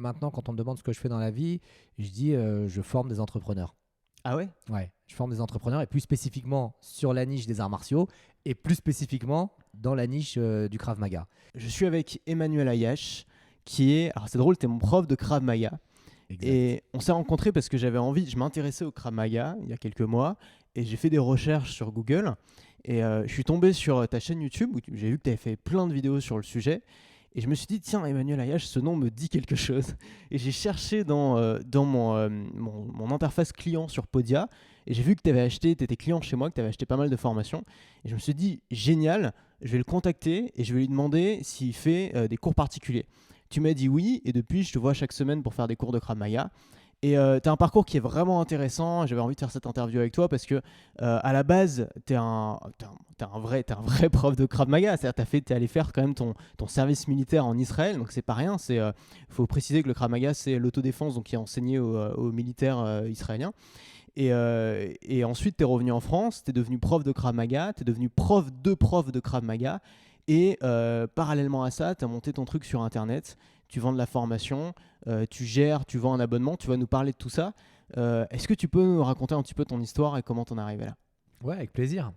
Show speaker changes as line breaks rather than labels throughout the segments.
Maintenant, quand on me demande ce que je fais dans la vie, je dis je forme des entrepreneurs.
Ah ouais?
Ouais, je forme des entrepreneurs et plus spécifiquement sur la niche des arts martiaux et plus spécifiquement dans la niche du Krav Maga.
Je suis avec Emmanuel Ayash, qui est... Alors c'est drôle, tu es mon prof de Krav Maga.
Exact.
Et on s'est rencontrés parce que je m'intéressais au Krav Maga il y a quelques mois et j'ai fait des recherches sur Google et je suis tombé sur ta chaîne YouTube où j'ai vu que tu avais fait plein de vidéos sur le sujet et je me suis dit tiens, Emmanuel Ayash, ce nom me dit quelque chose et j'ai cherché dans mon interface client sur Podia et j'ai vu que tu étais client chez moi, que tu avais acheté pas mal de formations et je me suis dit génial, je vais le contacter et je vais lui demander s'il fait des cours particuliers. Tu m'as dit oui, et depuis, je te vois chaque semaine pour faire des cours de Krav Maga. Et tu as un parcours qui est vraiment intéressant. J'avais envie de faire cette interview avec toi parce que, à la base, t'es un vrai prof de Krav Maga. C'est-à-dire, t'es allé faire quand même ton service militaire en Israël, donc c'est pas rien. Il faut préciser que le Krav Maga, c'est l'autodéfense donc qui est enseigné aux militaires israéliens. Et ensuite, tu es revenu en France, tu es devenu prof de Krav Maga, tu es devenu prof de Krav Maga. Et parallèlement à ça, tu as monté ton truc sur Internet, tu vends de la formation, tu vends un abonnement, tu vas nous parler de tout ça. Est-ce que tu peux nous raconter un petit peu ton histoire et comment t'en es arrivé là?
Ouais, avec plaisir.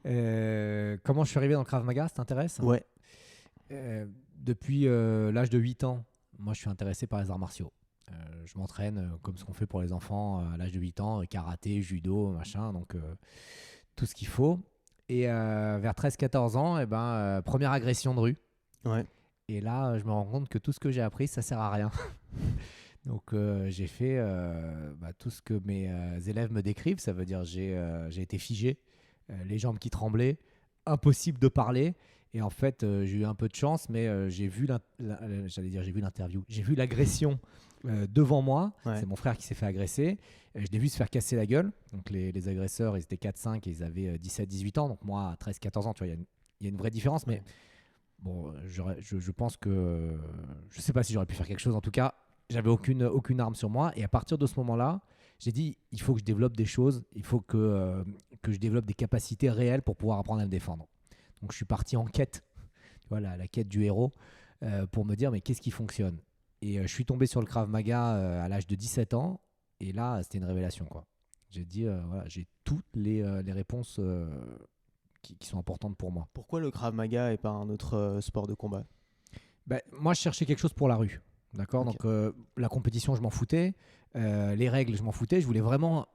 Comment je suis arrivé dans le Krav Maga, ça t'intéresse?
Ouais,
Depuis l'âge de 8 ans, moi je suis intéressé par les arts martiaux. Je m'entraîne comme ce qu'on fait pour les enfants à l'âge de 8 ans, karaté, judo, machin, donc tout ce qu'il faut. Et vers 13-14 ans, première agression de rue.
ouais.
Et là, je me rends compte que tout ce que j'ai appris, ça sert à rien. Donc j'ai fait tout ce que mes élèves me décrivent. Ça veut dire j'ai été figé, les jambes qui tremblaient, impossible de parler. Et en fait, j'ai eu un peu de chance, mais j'ai vu j'ai vu l'interview. J'ai vu l'agression devant moi.
Ouais.
C'est mon frère qui s'est fait agresser. Je l'ai vu se faire casser la gueule. Donc les agresseurs, ils étaient 4-5 et ils avaient 17-18 ans. Donc moi, à 13-14 ans, tu vois, il y a une vraie différence. Mais bon, je pense que... je sais pas si j'aurais pu faire quelque chose. En tout cas, j'avais aucune arme sur moi. Et à partir de ce moment-là, j'ai dit, il faut que je développe des choses. Il faut que je développe des capacités réelles pour pouvoir apprendre à me défendre. Donc je suis parti en quête, tu vois, la quête du héros, pour me dire, mais qu'est-ce qui fonctionne? Et je suis tombé sur le Krav Maga à l'âge de 17 ans. Et là, c'était une révélation, quoi. J'ai dit, voilà, j'ai toutes les réponses qui sont importantes pour moi.
Pourquoi le Krav Maga et pas un autre sport de combat?
Moi, je cherchais quelque chose pour la rue. D'accord.
Ok.
Donc, la compétition, je m'en foutais. Les règles, je m'en foutais. Je voulais vraiment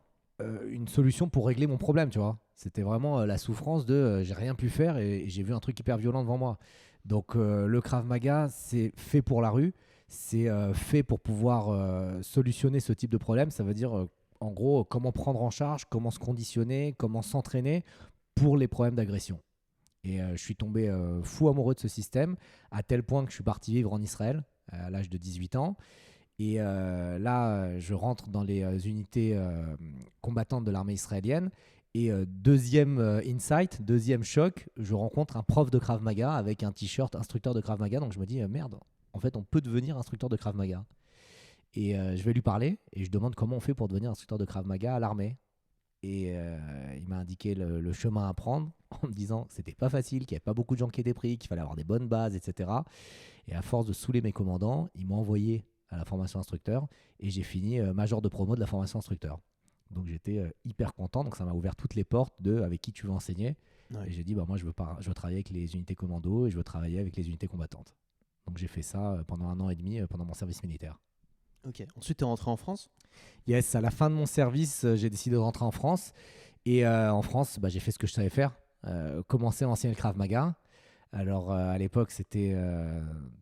une solution pour régler mon problème, tu vois. C'était vraiment la souffrance de j'ai rien pu faire et j'ai vu un truc hyper violent devant moi. Donc, le Krav Maga, c'est fait pour la rue. C'est fait pour pouvoir solutionner ce type de problème. Ça veut dire, en gros, comment prendre en charge, comment se conditionner, comment s'entraîner pour les problèmes d'agression. Et je suis tombé fou amoureux de ce système, à tel point que je suis parti vivre en Israël à l'âge de 18 ans. Et là, je rentre dans les unités combattantes de l'armée israélienne. Et deuxième insight, deuxième choc, je rencontre un prof de Krav Maga avec un t-shirt instructeur de Krav Maga. Donc je me dis, merde, en fait, on peut devenir instructeur de Krav Maga. Et je vais lui parler et je demande comment on fait pour devenir instructeur de Krav Maga à l'armée. Et il m'a indiqué le chemin à prendre en me disant que c'était pas facile, qu'il n'y avait pas beaucoup de gens qui étaient pris, qu'il fallait avoir des bonnes bases, etc. Et à force de saouler mes commandants, ils m'ont envoyé à la formation instructeur et j'ai fini major de promo de la formation instructeur. Donc j'étais hyper content, donc ça m'a ouvert toutes les portes de avec qui tu veux enseigner.
Ouais.
Et j'ai dit, moi je veux travailler avec les unités commando et je veux travailler avec les unités combattantes. Donc j'ai fait ça pendant 1 an et demi pendant mon service militaire.
Ok. Ensuite, tu es rentré en France?
Yes, à la fin de mon service, j'ai décidé de rentrer en France. Et en France, j'ai fait ce que je savais faire. Commencer à enseigner le Krav Maga. Alors, à l'époque, c'était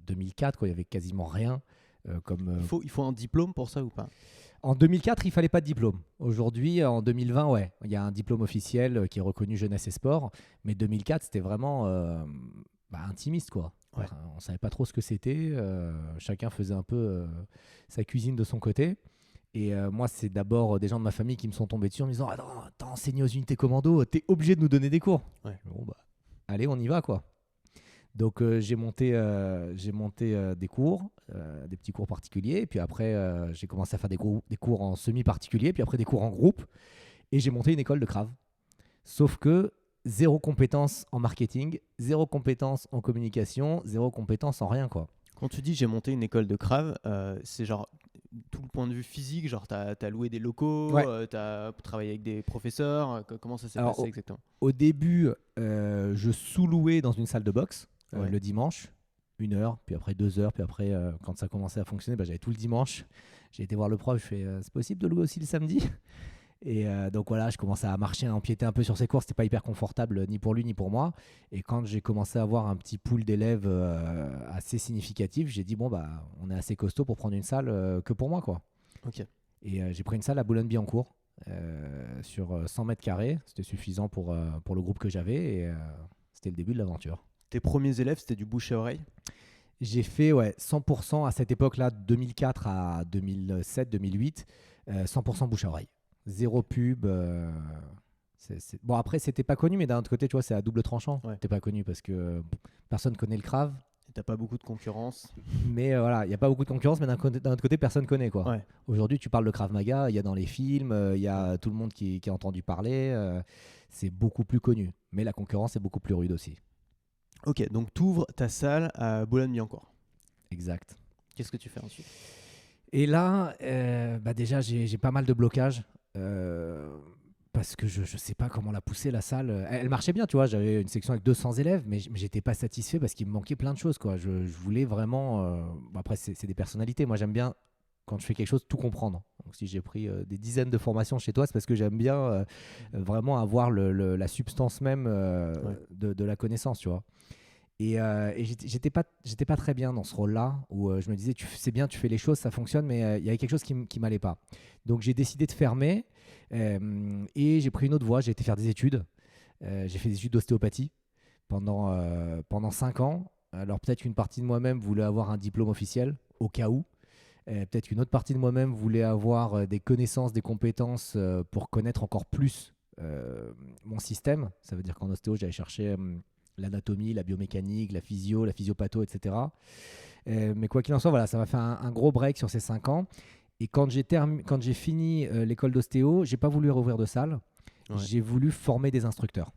2004, quoi. Il n'y avait quasiment rien.
Il faut un diplôme pour ça ou pas?
En 2004, il ne fallait pas de diplôme. Aujourd'hui, en 2020, ouais, il y a un diplôme officiel qui est reconnu jeunesse et sport. Mais 2004, c'était vraiment intimiste, quoi.
Ouais.
On ne savait pas trop ce que c'était. Chacun faisait un peu sa cuisine de son côté. Et moi, c'est d'abord des gens de ma famille qui me sont tombés dessus en me disant, attends, t'as enseigné aux unités commando, t'es obligé de nous donner des cours.
Ouais.
Bon, allez, on y va, quoi. Donc, j'ai monté des cours, des petits cours particuliers. Et puis après, j'ai commencé à faire des cours en semi-particulier, puis après des cours en groupe. Et j'ai monté une école de Krav. Sauf que zéro compétence en marketing, zéro compétence en communication, zéro compétence en rien, quoi.
Quand tu dis j'ai monté une école de Krav, c'est genre tout le point de vue physique, genre t'as loué des locaux,
Ouais.
t'as travaillé avec des professeurs, comment ça s'est
Alors,
passé exactement?
au début, je sous-louais dans une salle de boxe
Ouais.
le dimanche, 1 heure, puis après 2 heures, puis après, quand ça commençait à fonctionner, j'avais tout le dimanche. J'ai été voir le prof, je fais c'est possible de louer aussi le samedi? Et donc voilà, je commençais à marcher, à empiéter un peu sur ses cours. C'était pas hyper confortable ni pour lui ni pour moi. Et quand j'ai commencé à avoir un petit pool d'élèves assez significatif, j'ai dit bon bah on est assez costaud pour prendre une salle que pour moi quoi.
Ok.
Et j'ai pris une salle à Boulogne-Billancourt sur 100 mètres carrés. C'était suffisant pour le groupe que j'avais et c'était le début de l'aventure.
Tes premiers élèves, c'était du bouche à oreille?
J'ai fait 100% à cette époque-là, 2004 à 2007-2008, 100% bouche à oreille. Zéro pub. Bon, après, c'était pas connu, mais d'un autre côté, tu vois, c'est à double tranchant.
Ouais.
T'es pas connu parce que personne connaît le Krav.
Et t'as pas beaucoup de concurrence?
Mais voilà, il n'y a pas beaucoup de concurrence, mais d'un autre côté, personne connaît quoi.
Ouais.
Aujourd'hui, tu parles de Krav Maga, il y a dans les films, il y a tout le monde qui a entendu parler. C'est beaucoup plus connu. Mais la concurrence est beaucoup plus rude aussi.
Ok, donc t'ouvres ta salle à Boulogne-Billancourt.
Exact.
Qu'est-ce que tu fais ensuite?
Et là, déjà, j'ai pas mal de blocages. Parce que je sais pas comment la pousser la salle. Elle marchait bien, tu vois. J'avais une section avec 200 élèves, mais j'étais pas satisfait parce qu'il me manquait plein de choses, quoi. Je voulais vraiment. Après, c'est des personnalités. Moi, j'aime bien quand je fais quelque chose tout comprendre. Donc, si j'ai pris des dizaines de formations chez toi, c'est parce que j'aime bien vraiment avoir la substance même de la connaissance, tu vois. Et j'étais pas très bien dans ce rôle-là où je me disais c'est bien, tu fais les choses, ça fonctionne, mais il y avait quelque chose qui m'allait pas. Donc j'ai décidé de fermer et j'ai pris une autre voie. J'ai été faire des études. J'ai fait des études d'ostéopathie pendant 5 ans. Alors peut-être qu'une partie de moi-même voulait avoir un diplôme officiel au cas où. Peut-être qu'une autre partie de moi-même voulait avoir des connaissances, des compétences pour connaître encore plus mon système. Ça veut dire qu'en ostéo, j'allais chercher l'anatomie, la biomécanique, la physio, la physiopatho, etc. Mais quoi qu'il en soit, voilà, ça m'a fait un gros break sur ces 5 ans. Et quand j'ai fini l'école d'ostéo, j'ai pas voulu rouvrir de salle.
Ouais.
J'ai voulu former des instructeurs.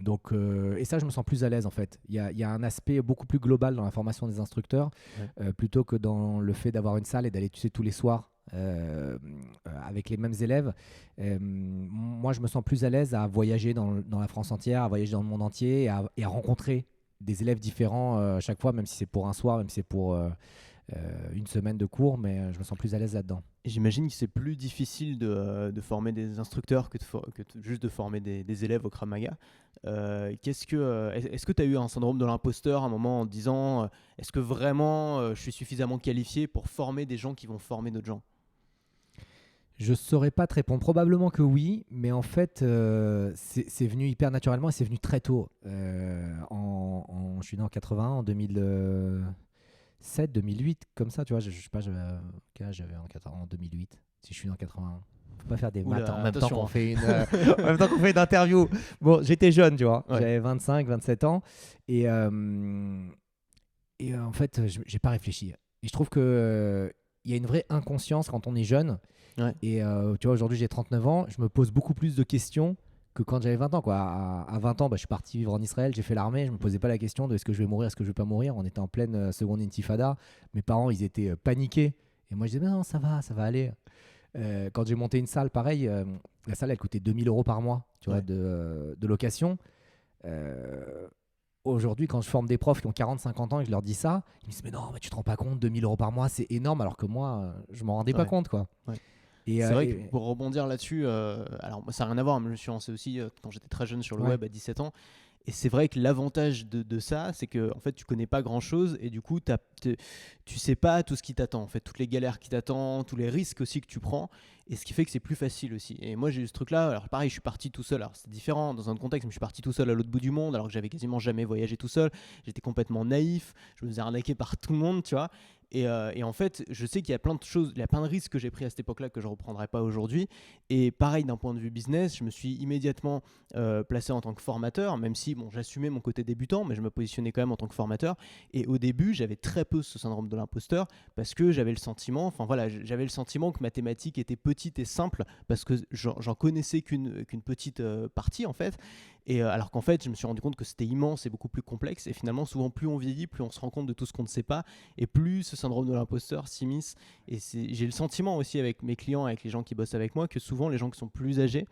Donc, et ça, je me sens plus à l'aise en fait. Il y a un aspect beaucoup plus global dans la formation des instructeurs, plutôt que dans le fait d'avoir une salle et d'aller, tu sais, tous les soirs avec les mêmes élèves. Moi, je me sens plus à l'aise à voyager dans la France entière, à voyager dans le monde entier et à rencontrer des élèves différents à chaque fois, même si c'est pour un soir, même si c'est pour une semaine de cours, mais je me sens plus à l'aise là-dedans.
J'imagine que c'est plus difficile de former des instructeurs que juste de former des élèves au Krav Maga. Est-ce que tu as eu un syndrome de l'imposteur à un moment en te disant est-ce que vraiment je suis suffisamment qualifié pour former des gens qui vont former d'autres gens?
Je ne saurais pas te répondre. Probablement que oui, mais en fait, c'est venu hyper naturellement et c'est venu très tôt. Je suis né en 81, en 2007, 2008, comme ça, tu vois. Je sais pas, quel âge j'avais en 2008, si je suis né en 81. Faut pas faire des maths en même temps qu'on fait en même temps qu'on fait une interview. Bon, j'étais jeune, tu vois.
Ouais.
J'avais 25, 27 ans. Et en fait, j'ai pas réfléchi. Et je trouve que il y a une vraie inconscience quand on est jeune.
Ouais.
Et tu vois, aujourd'hui, j'ai 39 ans. Je me pose beaucoup plus de questions que quand j'avais 20 ans, quoi. À 20 ans, je suis parti vivre en Israël, j'ai fait l'armée. Je me posais pas la question de est-ce que je vais mourir, est-ce que je vais pas mourir. On était en pleine seconde intifada. Mes parents, ils étaient paniqués. Et moi, je disais, non, ça va aller. Quand j'ai monté une salle, pareil, la salle, elle coûtait 2000 € par mois, tu vois, de location. Aujourd'hui, quand je forme des profs qui ont 40-50 ans et que je leur dis ça, ils me disent, mais non, mais tu te rends pas compte, 2000 € par mois, c'est énorme, alors que moi, je m'en rendais pas compte, quoi.
Ouais.
Et,
c'est vrai que pour rebondir là-dessus, alors moi, ça n'a rien à voir, mais je me suis lancé aussi quand j'étais très jeune sur le web à 17 ans. Et c'est vrai que l'avantage de ça, c'est que en fait, tu connais pas grand-chose et du coup, tu sais pas tout ce qui t'attend, en fait, toutes les galères qui t'attendent, tous les risques aussi que tu prends, et ce qui fait que c'est plus facile aussi. Et moi, j'ai eu ce truc-là. Alors pareil, je suis parti tout seul. Alors c'est différent dans un autre contexte, mais je suis parti tout seul à l'autre bout du monde, alors que j'avais quasiment jamais voyagé tout seul. J'étais complètement naïf. Je me faisais arnaquer par tout le monde, tu vois. Et en fait, je sais qu'il y a plein de choses, il y a plein de risques que j'ai pris à cette époque-là que je ne reprendrai pas aujourd'hui. Et pareil, d'un point de vue business, je me suis immédiatement placé en tant que formateur, même si bon, j'assumais mon côté débutant, mais je me positionnais quand même en tant que formateur. Et au début, j'avais très peu ce syndrome de l'imposteur parce que j'avais le sentiment que ma thématique était petite et simple parce que j'en connaissais qu'une petite partie en fait. Et alors qu'en fait, je me suis rendu compte que c'était immense et beaucoup plus complexe. Et finalement, souvent, plus on vieillit, plus on se rend compte de tout ce qu'on ne sait pas, et plus ce syndrome de l'imposteur s'immisce. Et j'ai le sentiment aussi avec mes clients, avec les gens qui bossent avec moi, que souvent les gens qui sont plus âgés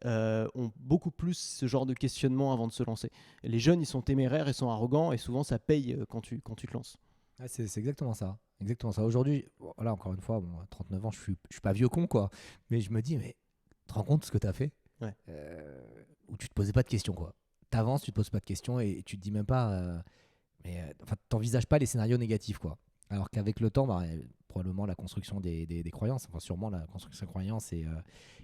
ont beaucoup plus ce genre de questionnement avant de se lancer. Les jeunes, ils sont téméraires, ils sont arrogants, et souvent ça paye quand tu te lances.
Ouais, c'est exactement ça. Exactement ça. Aujourd'hui, voilà, encore une fois, bon, à 39 ans, je suis pas vieux con, quoi. Mais je me dis, mais tu te rends compte de ce que tu as fait
Ouais.
Où tu te posais pas de questions, quoi. T'avances, tu te poses pas de questions et tu te dis même pas. Enfin, t'envisages pas les scénarios négatifs, quoi. Alors qu'avec le temps, bah, probablement la construction des croyances, enfin sûrement la construction des croyances et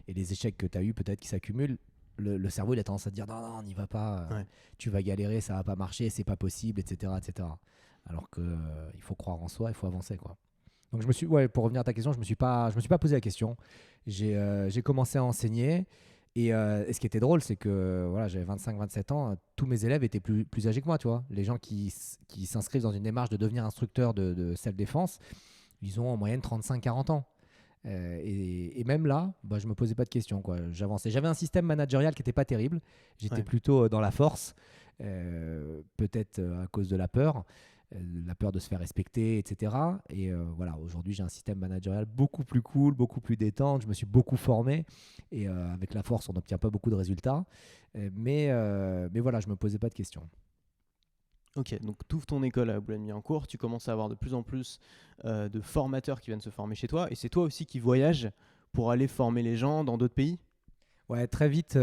les échecs que tu as eu peut-être qui s'accumulent, le cerveau il a tendance à te dire non, non, n'y va pas,
Ouais.
tu vas galérer, ça va pas marcher, c'est pas possible, etc. etc. Alors que il faut croire en soi, il faut avancer, quoi. Donc ouais, pour revenir à ta question, je me suis pas posé la question. J'ai commencé à enseigner et ce qui était drôle, c'est que voilà, j'avais 25-27 ans, tous mes élèves étaient plus âgés que moi, tu vois. Les gens qui s'inscrivent dans une démarche de devenir instructeur de self-défense, ils ont en moyenne 35-40 ans. Et même là, bah, je me posais pas de questions, quoi. J'avançais. J'avais un système managérial qui était pas terrible. J'étais
Ouais.
plutôt dans la force, peut-être à cause de la peur de se faire respecter, etc. Et voilà, aujourd'hui, j'ai un système managérial beaucoup plus cool, beaucoup plus détente. Je me suis beaucoup formé. Et avec la force, on n'obtient pas beaucoup de résultats. Mais voilà, je me posais pas de questions.
Ok, donc tu ouvres ton école à Boulogne-Billancourt, tu commences à avoir de plus en plus de formateurs qui viennent se former chez toi, et c'est toi aussi qui voyages pour aller former les gens dans d'autres pays.
Ouais, très vite,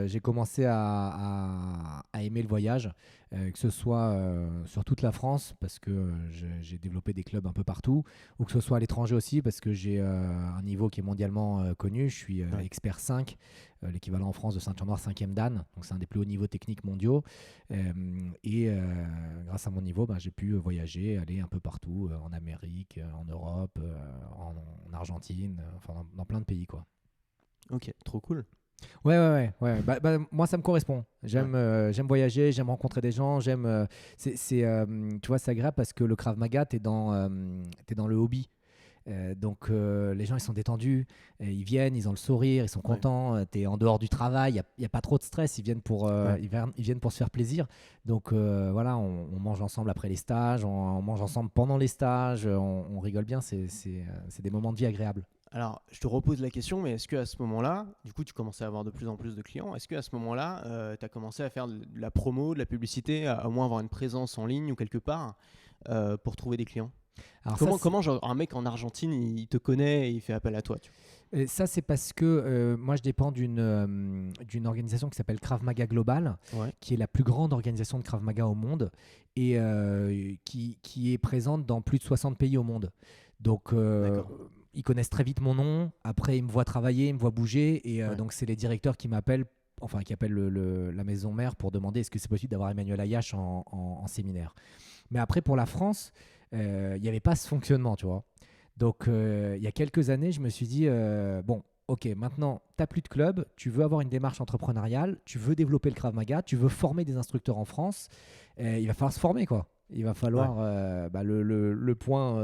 j'ai commencé à aimer le voyage, que ce soit sur toute la France, parce que j'ai développé des clubs un peu partout, ou que ce soit à l'étranger aussi, parce que j'ai un niveau qui est mondialement connu. Je suis
Ouais.
expert 5, l'équivalent en France de ceinture noire 5e dan, donc c'est un des plus hauts niveaux techniques mondiaux. Grâce à mon niveau, ben, j'ai pu voyager, aller un peu partout, en Amérique, en Europe, en Argentine, enfin dans plein de pays, quoi.
Ok, trop cool.
Ouais. Bah, moi, ça me correspond.
Ouais.
J'aime voyager, j'aime rencontrer des gens, tu vois, c'est agréable parce que le Krav Maga, t'es dans le hobby. Les gens, ils sont détendus, ils viennent, ils ont le sourire, ils sont
Ouais.
contents. T'es en dehors du travail, il y a pas trop de stress.
Ouais.
Ils viennent pour se faire plaisir. Voilà, on mange ensemble après les stages, on mange ensemble pendant les stages, on rigole bien. C'est des moments de vie agréables.
Alors, je te repose la question, mais est-ce qu'à ce moment-là, du coup, tu commençais à avoir de plus en plus de clients, est-ce qu'à ce moment-là, tu as commencé à faire de la promo, de la publicité, à au moins avoir une présence en ligne ou quelque part pour trouver des clients?
Alors ça,
Comment genre, un mec en Argentine, il te connaît et il fait appel à toi, tu
Ça, c'est parce que moi, je dépends d'une organisation qui s'appelle Krav Maga Global,
vois? Ouais.
qui est la plus grande organisation de Krav Maga au monde et qui est présente dans plus de 60 pays au monde. Donc,
D'accord.
ils connaissent très vite mon nom. Après, ils me voient travailler, ils me voient bouger. Et
Ouais.
donc, c'est les directeurs qui m'appellent, enfin, qui appellent la maison mère pour demander est-ce que c'est possible d'avoir Emmanuel Ayache en séminaire. Mais après, pour la France, il n'y avait pas ce fonctionnement, tu vois. Donc, il y a quelques années, je me suis dit, bon, ok, maintenant, tu n'as plus de club, tu veux avoir une démarche entrepreneuriale, tu veux développer le Krav Maga, tu veux former des instructeurs en France, il va falloir se former, quoi. Il va
Ouais.
falloir, le point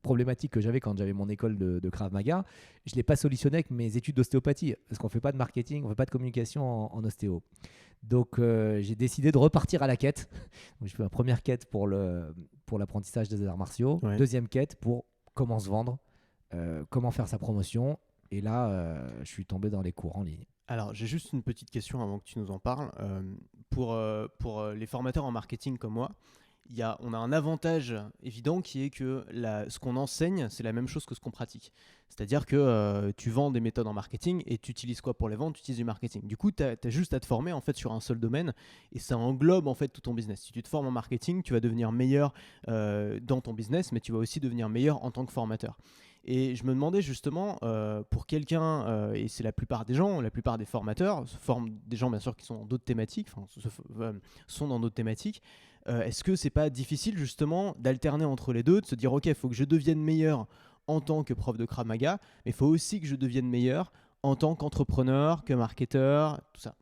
problématique que j'avais quand j'avais mon école de Krav Maga, je ne l'ai pas solutionné avec mes études d'ostéopathie, parce qu'on ne fait pas de marketing, on ne fait pas de communication en ostéo. Donc, j'ai décidé de repartir à la quête. Donc, je fais ma première quête pour l'apprentissage des arts martiaux,
Ouais.
deuxième quête pour comment se vendre, comment faire sa promotion. Et là, je suis tombé dans les cours en ligne.
Alors, j'ai juste une petite question avant que tu nous en parles. Pour les formateurs en marketing comme moi, on a un avantage évident qui est que ce qu'on enseigne, c'est la même chose que ce qu'on pratique. C'est-à-dire que tu vends des méthodes en marketing et tu utilises quoi pour les vendre? Tu utilises du marketing. Du coup, tu as juste à te former en fait, sur un seul domaine et ça englobe en fait, tout ton business. Si tu te formes en marketing, tu vas devenir meilleur dans ton business, mais tu vas aussi devenir meilleur en tant que formateur. Et je me demandais justement, pour quelqu'un, et c'est la plupart des gens, la plupart des formateurs, se forment des gens bien sûr qui sont dans d'autres thématiques, sont dans d'autres thématiques, est-ce que c'est pas difficile justement d'alterner entre les deux, de se dire ok, il faut que je devienne meilleur en tant que prof de Krav Maga, mais il faut aussi que je devienne meilleur en tant qu'entrepreneur, que marketeur, tout ça.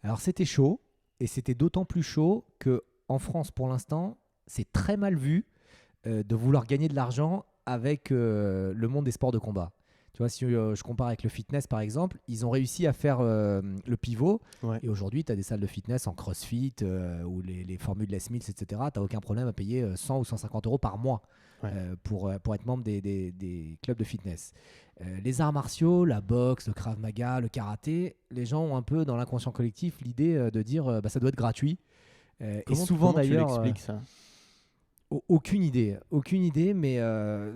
Alors, c'était chaud. Et c'était d'autant plus chaud qu'en France, pour l'instant, c'est très mal vu de vouloir gagner de l'argent avec le monde des sports de combat. Tu vois, si je compare avec le fitness, par exemple, ils ont réussi à faire le pivot.
Ouais.
Et aujourd'hui, tu as des salles de fitness en CrossFit ou les formules Les Mills, etc. Tu n'as aucun problème à payer 100 ou 150 euros par mois
Ouais.
pour être membre des clubs de fitness. Les arts martiaux, la boxe, le Krav Maga, le karaté, les gens ont un peu dans l'inconscient collectif l'idée de dire bah, ça doit être gratuit. Et souvent
comment tu
d'ailleurs,
l'expliques ça?
aucune idée, mais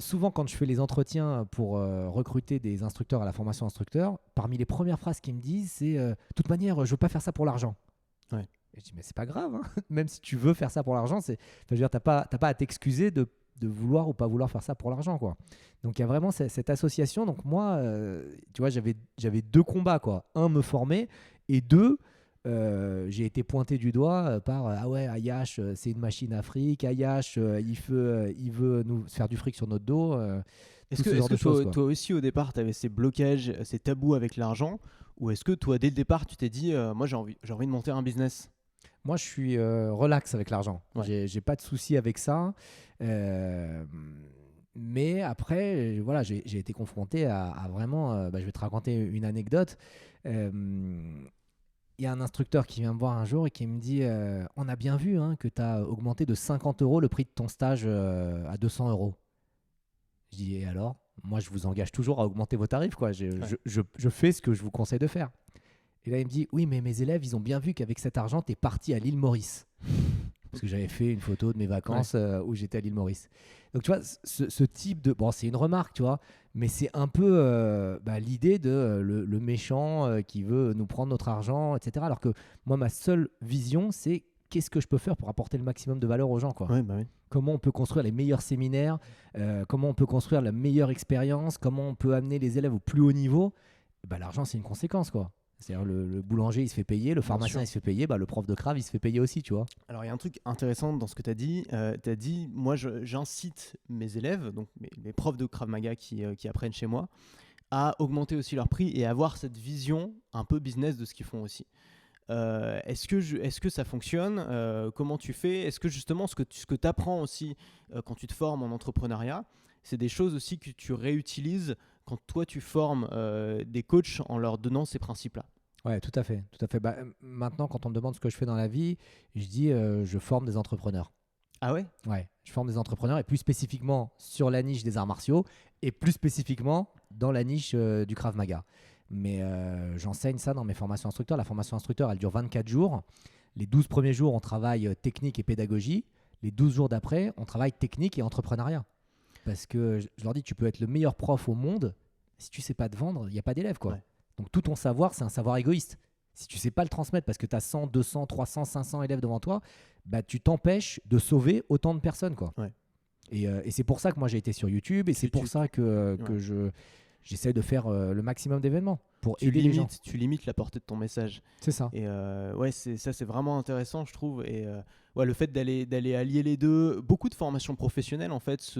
souvent quand je fais les entretiens pour recruter des instructeurs à la formation instructeur, parmi les premières phrases qu'ils me disent, c'est de toute manière, je veux pas faire ça pour l'argent.
Ouais.
Et je dis, mais c'est pas grave, hein. Même si tu veux faire ça pour l'argent, je veux dire, t'as pas à t'excuser de vouloir ou pas vouloir faire ça pour l'argent, quoi. Donc il y a vraiment cette association. Donc moi, tu vois, j'avais deux combats, quoi. Un, me former, et deux, j'ai été pointé du doigt par ah ouais, Ayash, c'est une machine à fric. Ayash, il veut nous faire du fric sur notre dos.
Est-ce
tout ce genre
que
de choses, quoi.
toi aussi, au départ, tu avais ces blocages, ces tabous avec l'argent? Ou est-ce que toi, dès le départ, tu t'es dit, moi, j'ai envie de monter un business?
Moi, je suis relax avec l'argent.
Ouais.
J'ai pas de souci avec ça. Mais après, voilà, j'ai été confronté à vraiment. Bah, je vais te raconter une anecdote. Il y a un instructeur qui vient me voir un jour et qui me dit on a bien vu hein, que tu as augmenté de 50 euros le prix de ton stage à 200 euros. Je dis et alors? Moi, je vous engage toujours à augmenter vos tarifs, quoi. Je fais ce que je vous conseille de faire. Et là, il me dit oui, mais mes élèves, ils ont bien vu qu'avec cet argent, tu es parti à l'île Maurice. Parce que j'avais fait une photo de mes vacances où j'étais à l'île Maurice. Donc, tu vois, ce type de. Bon, c'est une remarque, tu vois, mais c'est un peu l'idée de le méchant qui veut nous prendre notre argent, etc. Alors que moi, ma seule vision, c'est qu'est-ce que je peux faire pour apporter le maximum de valeur aux gens, quoi.
Ouais, bah oui.
Comment on peut construire les meilleurs séminaires, comment on peut construire la meilleure expérience, comment on peut amener les élèves au plus haut niveau. Bah, l'argent, c'est une conséquence, quoi. C'est-à-dire le boulanger, il se fait payer, le pharmacien, il se fait payer, bah, le prof de Krav, il se fait payer aussi, tu vois.
Alors, il y a un truc intéressant dans ce que tu as dit. Tu as dit, moi, j'incite mes élèves, donc mes profs de Krav Maga qui apprennent chez moi, à augmenter aussi leur prix et avoir cette vision un peu business de ce qu'ils font aussi. Est-ce que ça fonctionne? Comment tu fais? Est-ce que justement, ce que tu apprends aussi quand tu te formes en entrepreneuriat, c'est des choses aussi que tu réutilises quand toi, tu formes des coachs en leur donnant ces principes-là?
Ouais, tout à fait, tout à fait. Bah, maintenant, quand on me demande ce que je fais dans la vie, je dis je forme des entrepreneurs.
Ah ouais?
Ouais, je forme des entrepreneurs et plus spécifiquement sur la niche des arts martiaux et plus spécifiquement dans la niche du Krav Maga. Mais j'enseigne ça dans mes formations instructeurs. La formation instructeur, elle dure 24 jours. Les 12 premiers jours, on travaille technique et pédagogie. Les 12 jours d'après, on travaille technique et entrepreneuriat. Parce que je leur dis, tu peux être le meilleur prof au monde. Si tu sais pas te vendre, il n'y a pas d'élèves, quoi.
Ouais.
Donc tout ton savoir, c'est un savoir égoïste. Si tu sais pas le transmettre parce que tu as 100, 200, 300, 500 élèves devant toi, bah, tu t'empêches de sauver autant de personnes, quoi.
Ouais.
Et c'est pour ça que moi j'ai été sur YouTube et c'est pour ça que j'essaie de faire le maximum d'événements pour aider les gens.
Tu limites la portée de ton message.
C'est ça.
Et ouais, c'est vraiment intéressant, je trouve. Et ouais, le fait d'aller allier les deux, beaucoup de formations professionnelles en fait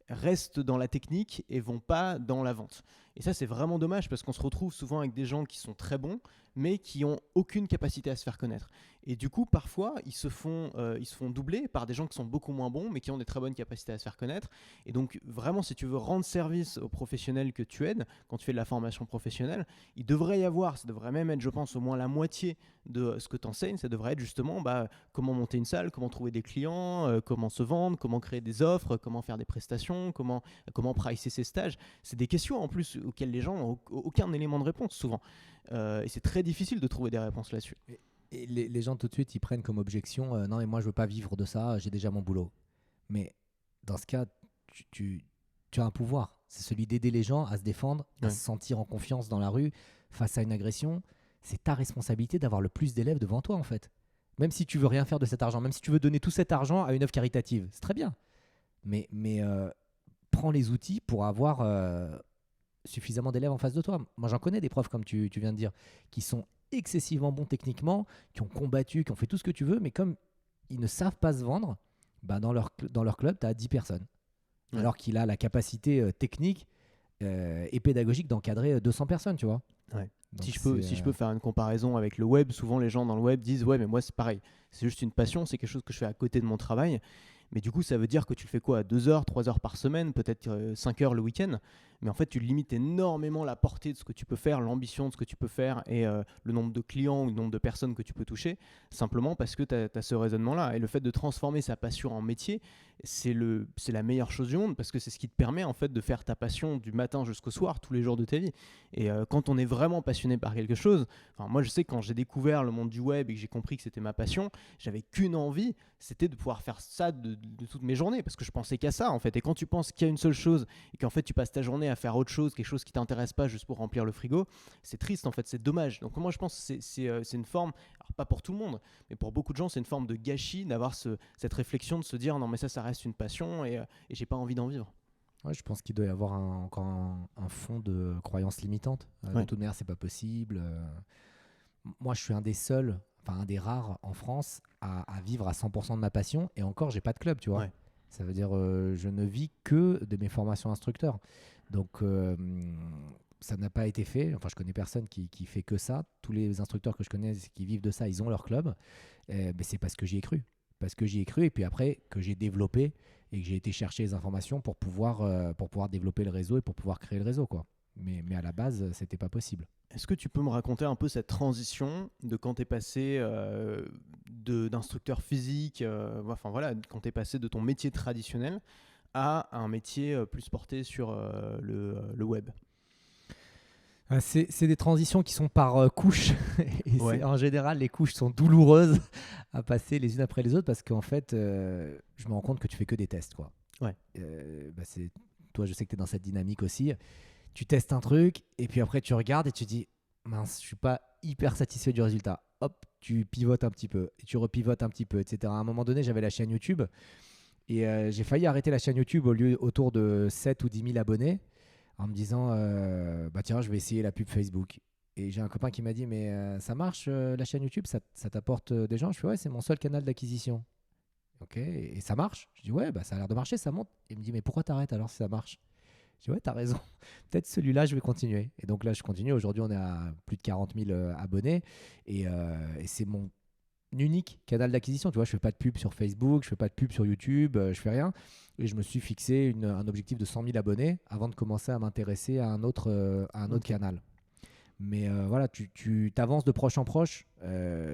restent dans la technique et vont pas dans la vente. Et ça, c'est vraiment dommage parce qu'on se retrouve souvent avec des gens qui sont très bons, mais qui ont aucune capacité à se faire connaître. Et du coup, parfois, ils se font doubler par des gens qui sont beaucoup moins bons, mais qui ont des très bonnes capacités à se faire connaître. Et donc, vraiment, si tu veux rendre service aux professionnels que tu aides, quand tu fais de la formation professionnelle, il devrait y avoir, ça devrait même être, je pense, au moins la moitié de ce que tu enseignes, ça devrait être justement comment monter une salle, comment trouver des clients, comment se vendre, comment créer des offres, comment faire des prestations, comment pricer ses stages. C'est des questions en plus auxquelles les gens n'ont aucun élément de réponse souvent. Et c'est très difficile de trouver des réponses là-dessus.
Et les gens tout de suite ils prennent comme objection non mais moi je veux pas vivre de ça, j'ai déjà mon boulot. Mais dans ce cas, tu as un pouvoir, c'est celui d'aider les gens à se défendre, à se sentir en confiance dans la rue face à une agression. C'est ta responsabilité d'avoir le plus d'élèves devant toi en fait. Même si tu veux rien faire de cet argent, même si tu veux donner tout cet argent à une œuvre caritative, c'est très bien. Mais prends les outils pour avoir suffisamment d'élèves en face de toi. Moi j'en connais des profs comme tu viens de dire, qui sont excessivement bons techniquement, qui ont combattu, qui ont fait tout ce que tu veux, mais comme ils ne savent pas se vendre, bah dans leur club, tu as 10 personnes. Ouais. Alors qu'il a la capacité technique et pédagogique d'encadrer 200 personnes, tu vois.
Ouais. Si je peux faire une comparaison avec le web, souvent les gens dans le web disent « Ouais, mais moi c'est pareil, c'est juste une passion, c'est quelque chose que je fais à côté de mon travail. » Mais du coup, ça veut dire que tu le fais quoi, 2 heures, 3 heures par semaine, peut-être 5 heures le week-end. Mais en fait, tu limites énormément la portée de ce que tu peux faire, l'ambition de ce que tu peux faire et le nombre de clients ou le nombre de personnes que tu peux toucher, simplement parce que tu as ce raisonnement-là. Et le fait de transformer sa passion en métier, c'est la meilleure chose du monde, parce que c'est ce qui te permet en fait de faire ta passion du matin jusqu'au soir, tous les jours de ta vie. Et quand on est vraiment passionné par quelque chose, moi je sais que quand j'ai découvert le monde du web et que j'ai compris que c'était ma passion, j'avais qu'une envie, c'était de pouvoir faire ça de toutes mes journées, parce que je pensais qu'à ça en fait. Et quand tu penses qu'il y a une seule chose et qu'en fait tu passes ta journée à faire autre chose, quelque chose qui t'intéresse pas juste pour remplir le frigo, c'est triste en fait, c'est dommage. Donc moi je pense que c'est une forme, alors pas pour tout le monde, mais pour beaucoup de gens c'est une forme de gâchis d'avoir cette réflexion de se dire non mais ça reste une passion et j'ai pas envie d'en vivre.
Ouais, je pense qu'il doit y avoir encore un fond de croyances limitantes. De toute manière, c'est pas possible. Moi, je suis un des seuls, enfin un des rares en France à vivre à 100% de ma passion. Et encore, j'ai pas de club, tu vois.
Ouais.
Ça veut dire je ne vis que de mes formations instructeurs. Donc, ça n'a pas été fait. Enfin, je connais personne qui fait que ça. Tous les instructeurs que je connais qui vivent de ça, ils ont leur club. Mais c'est parce que j'y ai cru. Parce que j'y ai cru et puis après que j'ai développé et que j'ai été chercher les informations pour pouvoir développer le réseau et pour pouvoir créer le réseau, quoi. Mais à la base, c'était pas possible.
Est-ce que tu peux me raconter un peu cette transition de quand tu es passé d'instructeur physique, enfin voilà, quand tu es passé de ton métier traditionnel à un métier plus porté sur le web?
C'est des transitions qui sont par couches. Et
Ouais.
en général, les couches sont douloureuses à passer les unes après les autres parce qu'en fait, je me rends compte que tu fais que des tests, quoi.
Ouais.
Toi, je sais que tu es dans cette dynamique aussi. Tu testes un truc et puis après, tu regardes et tu dis mince, je suis pas hyper satisfait du résultat. Hop, tu pivotes un petit peu et tu repivotes un petit peu, etc. À un moment donné, j'avais la chaîne YouTube et j'ai failli arrêter la chaîne YouTube autour de 7 ou 10 000 abonnés en me disant bah tiens, je vais essayer la pub Facebook. Et j'ai un copain qui m'a dit mais ça marche la chaîne YouTube, ça t'apporte des gens? Je fais ouais, c'est mon seul canal d'acquisition. Ok, et ça marche? Je dis ouais, bah ça a l'air de marcher, ça monte. Il me dit mais pourquoi t'arrêtes alors si ça marche? Je dis ouais, t'as raison. Peut-être celui-là, je vais continuer. Et donc là, je continue. Aujourd'hui, on est à plus de 40 000 abonnés et c'est mon unique canal d'acquisition. Tu vois, je fais pas de pub sur Facebook, je fais pas de pub sur YouTube, je fais rien. Et je me suis fixé un objectif de 100 000 abonnés avant de commencer à m'intéresser à un autre
Ok.
canal. Mais voilà, tu t'avances de proche en proche.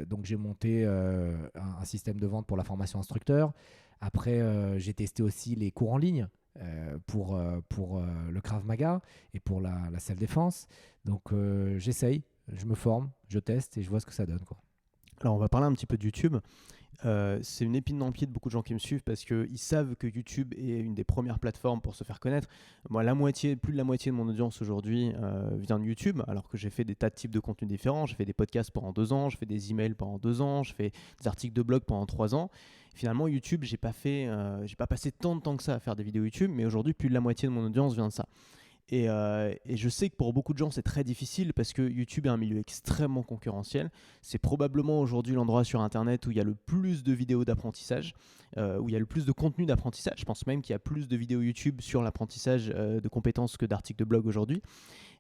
Donc j'ai monté un système de vente pour la formation instructeur. Après, j'ai testé aussi les cours en ligne pour le Krav Maga et pour la self-défense. Donc j'essaye, je me forme, je teste et je vois ce que ça donne, quoi.
Alors on va parler un petit peu de YouTube. C'est une épine dans le pied de beaucoup de gens qui me suivent parce qu'ils savent que YouTube est une des premières plateformes pour se faire connaître. Moi, plus de la moitié de mon audience aujourd'hui vient de YouTube, alors que j'ai fait des tas de types de contenus différents. J'ai fait des podcasts pendant 2 ans, je fais des emails pendant 2 ans, je fais des articles de blog pendant 3 ans. Finalement, YouTube, j'ai pas passé tant de temps que ça à faire des vidéos YouTube, mais aujourd'hui, plus de la moitié de mon audience vient de ça. Et je sais que pour beaucoup de gens, c'est très difficile parce que YouTube est un milieu extrêmement concurrentiel. C'est probablement aujourd'hui l'endroit sur Internet où il y a le plus de vidéos d'apprentissage, où il y a le plus de contenu d'apprentissage. Je pense même qu'il y a plus de vidéos YouTube sur l'apprentissage de compétences que d'articles de blog aujourd'hui.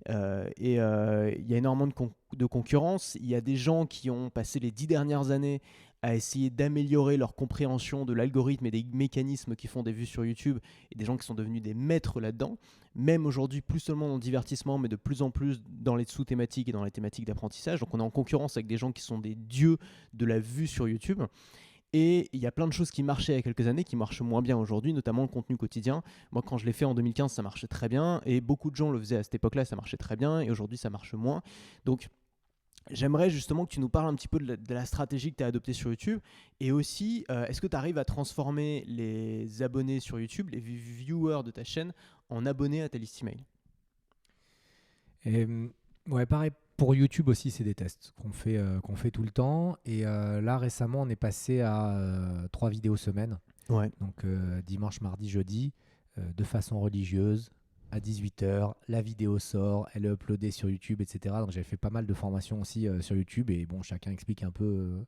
Il y a énormément de concurrence. Il y a des gens qui ont passé les 10 dernières années à essayer d'améliorer leur compréhension de l'algorithme et des mécanismes qui font des vues sur YouTube, et des gens qui sont devenus des maîtres là-dedans, même aujourd'hui plus seulement dans le divertissement, mais de plus en plus dans les sous-thématiques et dans les thématiques d'apprentissage. Donc on est en concurrence avec des gens qui sont des dieux de la vue sur YouTube. Et il y a plein de choses qui marchaient il y a quelques années qui marchent moins bien aujourd'hui, notamment le contenu quotidien. Moi, quand je l'ai fait en 2015, ça marchait très bien, et beaucoup de gens le faisaient à cette époque-là, ça marchait très bien, et aujourd'hui, ça marche moins. Donc, j'aimerais justement que tu nous parles un petit peu de la stratégie que tu as adoptée sur YouTube, et aussi, est-ce que tu arrives à transformer les abonnés sur YouTube, les viewers de ta chaîne, en abonnés à ta liste email?
Et, ouais, pareil, pour YouTube aussi, c'est des tests qu'on fait tout le temps. Et là, récemment, on est passé à 3 vidéos semaine.
Ouais.
Donc dimanche, mardi, jeudi, de façon religieuse, à 18h. La vidéo sort, elle est uploadée sur YouTube, etc. Donc j'avais fait pas mal de formations aussi sur YouTube. Et bon, chacun explique un peu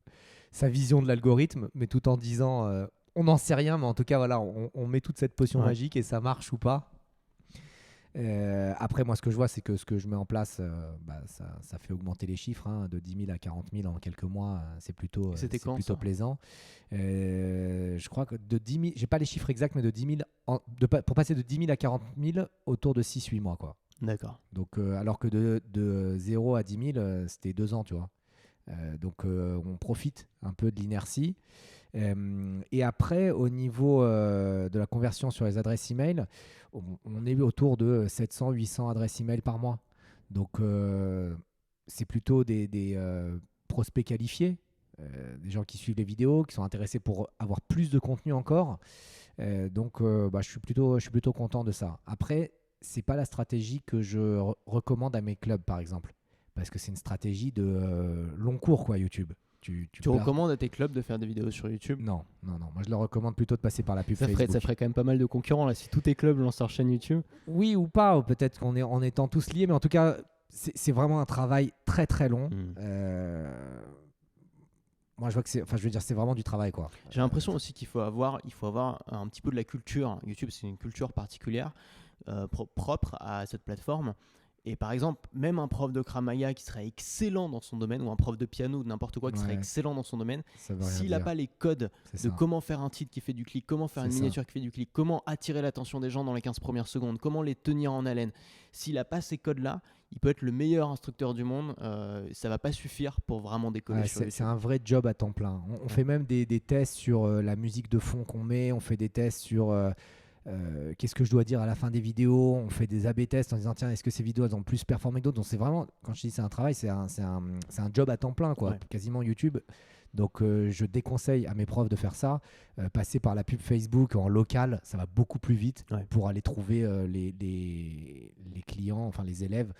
sa vision de l'algorithme, mais tout en disant on n'en sait rien, mais en tout cas, voilà, on met toute cette potion
Ouais.
magique et ça marche ou pas. Après, moi, ce que je vois, c'est que ce que je mets en place, ça fait augmenter les chiffres, hein, de 10 000 à 40 000 en quelques mois.
C'était quand,
plutôt
ça?
plaisant. Je crois que de 10 000, j'ai pas les chiffres exacts, mais de 10 000 pour passer de 10 000 à 40 000 autour de 6-8 mois, quoi.
D'accord.
Donc, alors que de 0 à 10 000, c'était 2 ans, tu vois. Donc, on profite un peu de l'inertie. Et après, au niveau de la conversion sur les adresses email, on est autour de 700-800 adresses email par mois. Donc, c'est plutôt des prospects qualifiés, des gens qui suivent les vidéos, qui sont intéressés pour avoir plus de contenu encore. Je suis plutôt content de ça. Après, c'est pas la stratégie que je recommande à mes clubs, par exemple, parce que c'est une stratégie de long cours, quoi, YouTube. Tu
recommandes à tes clubs de faire des vidéos sur YouTube?
Non. Moi, je leur recommande plutôt de passer par la pub
Ça
Facebook.
ferait quand même pas mal de concurrents là, si tous tes clubs lancent leur chaîne YouTube.
Oui ou pas, ou peut-être en étant tous liés, mais en tout cas, c'est vraiment un travail très très long. Moi, je vois que c'est vraiment du travail, quoi.
J'ai l'impression aussi qu'il faut avoir un petit peu de la culture. YouTube, c'est une culture particulière, propre à cette plateforme. Et par exemple, même un prof de Krav Maga qui serait excellent dans son domaine, ou un prof de piano ou n'importe quoi qui serait excellent dans son domaine, s'il n'a pas les codes de comment faire un titre qui fait du clic, comment faire une miniature qui fait du clic, comment attirer l'attention des gens dans les 15 premières secondes, comment les tenir en haleine, s'il n'a pas ces codes-là, il peut être le meilleur instructeur du monde, ça va pas suffire pour vraiment décoller sur YouTube.
C'est un vrai job à temps plein. On fait même des tests sur la musique de fond qu'on met, on fait des tests sur qu'est-ce que je dois dire à la fin des vidéos, on fait des A/B tests en disant tiens, est-ce que ces vidéos elles ont plus performé que d'autres. Donc c'est vraiment, quand je dis c'est un travail, c'est un job à temps plein, quoi, quasiment YouTube. Donc je déconseille à mes profs de faire ça. Passer par la pub Facebook en local, ça va beaucoup plus vite pour aller trouver les clients, enfin les élèves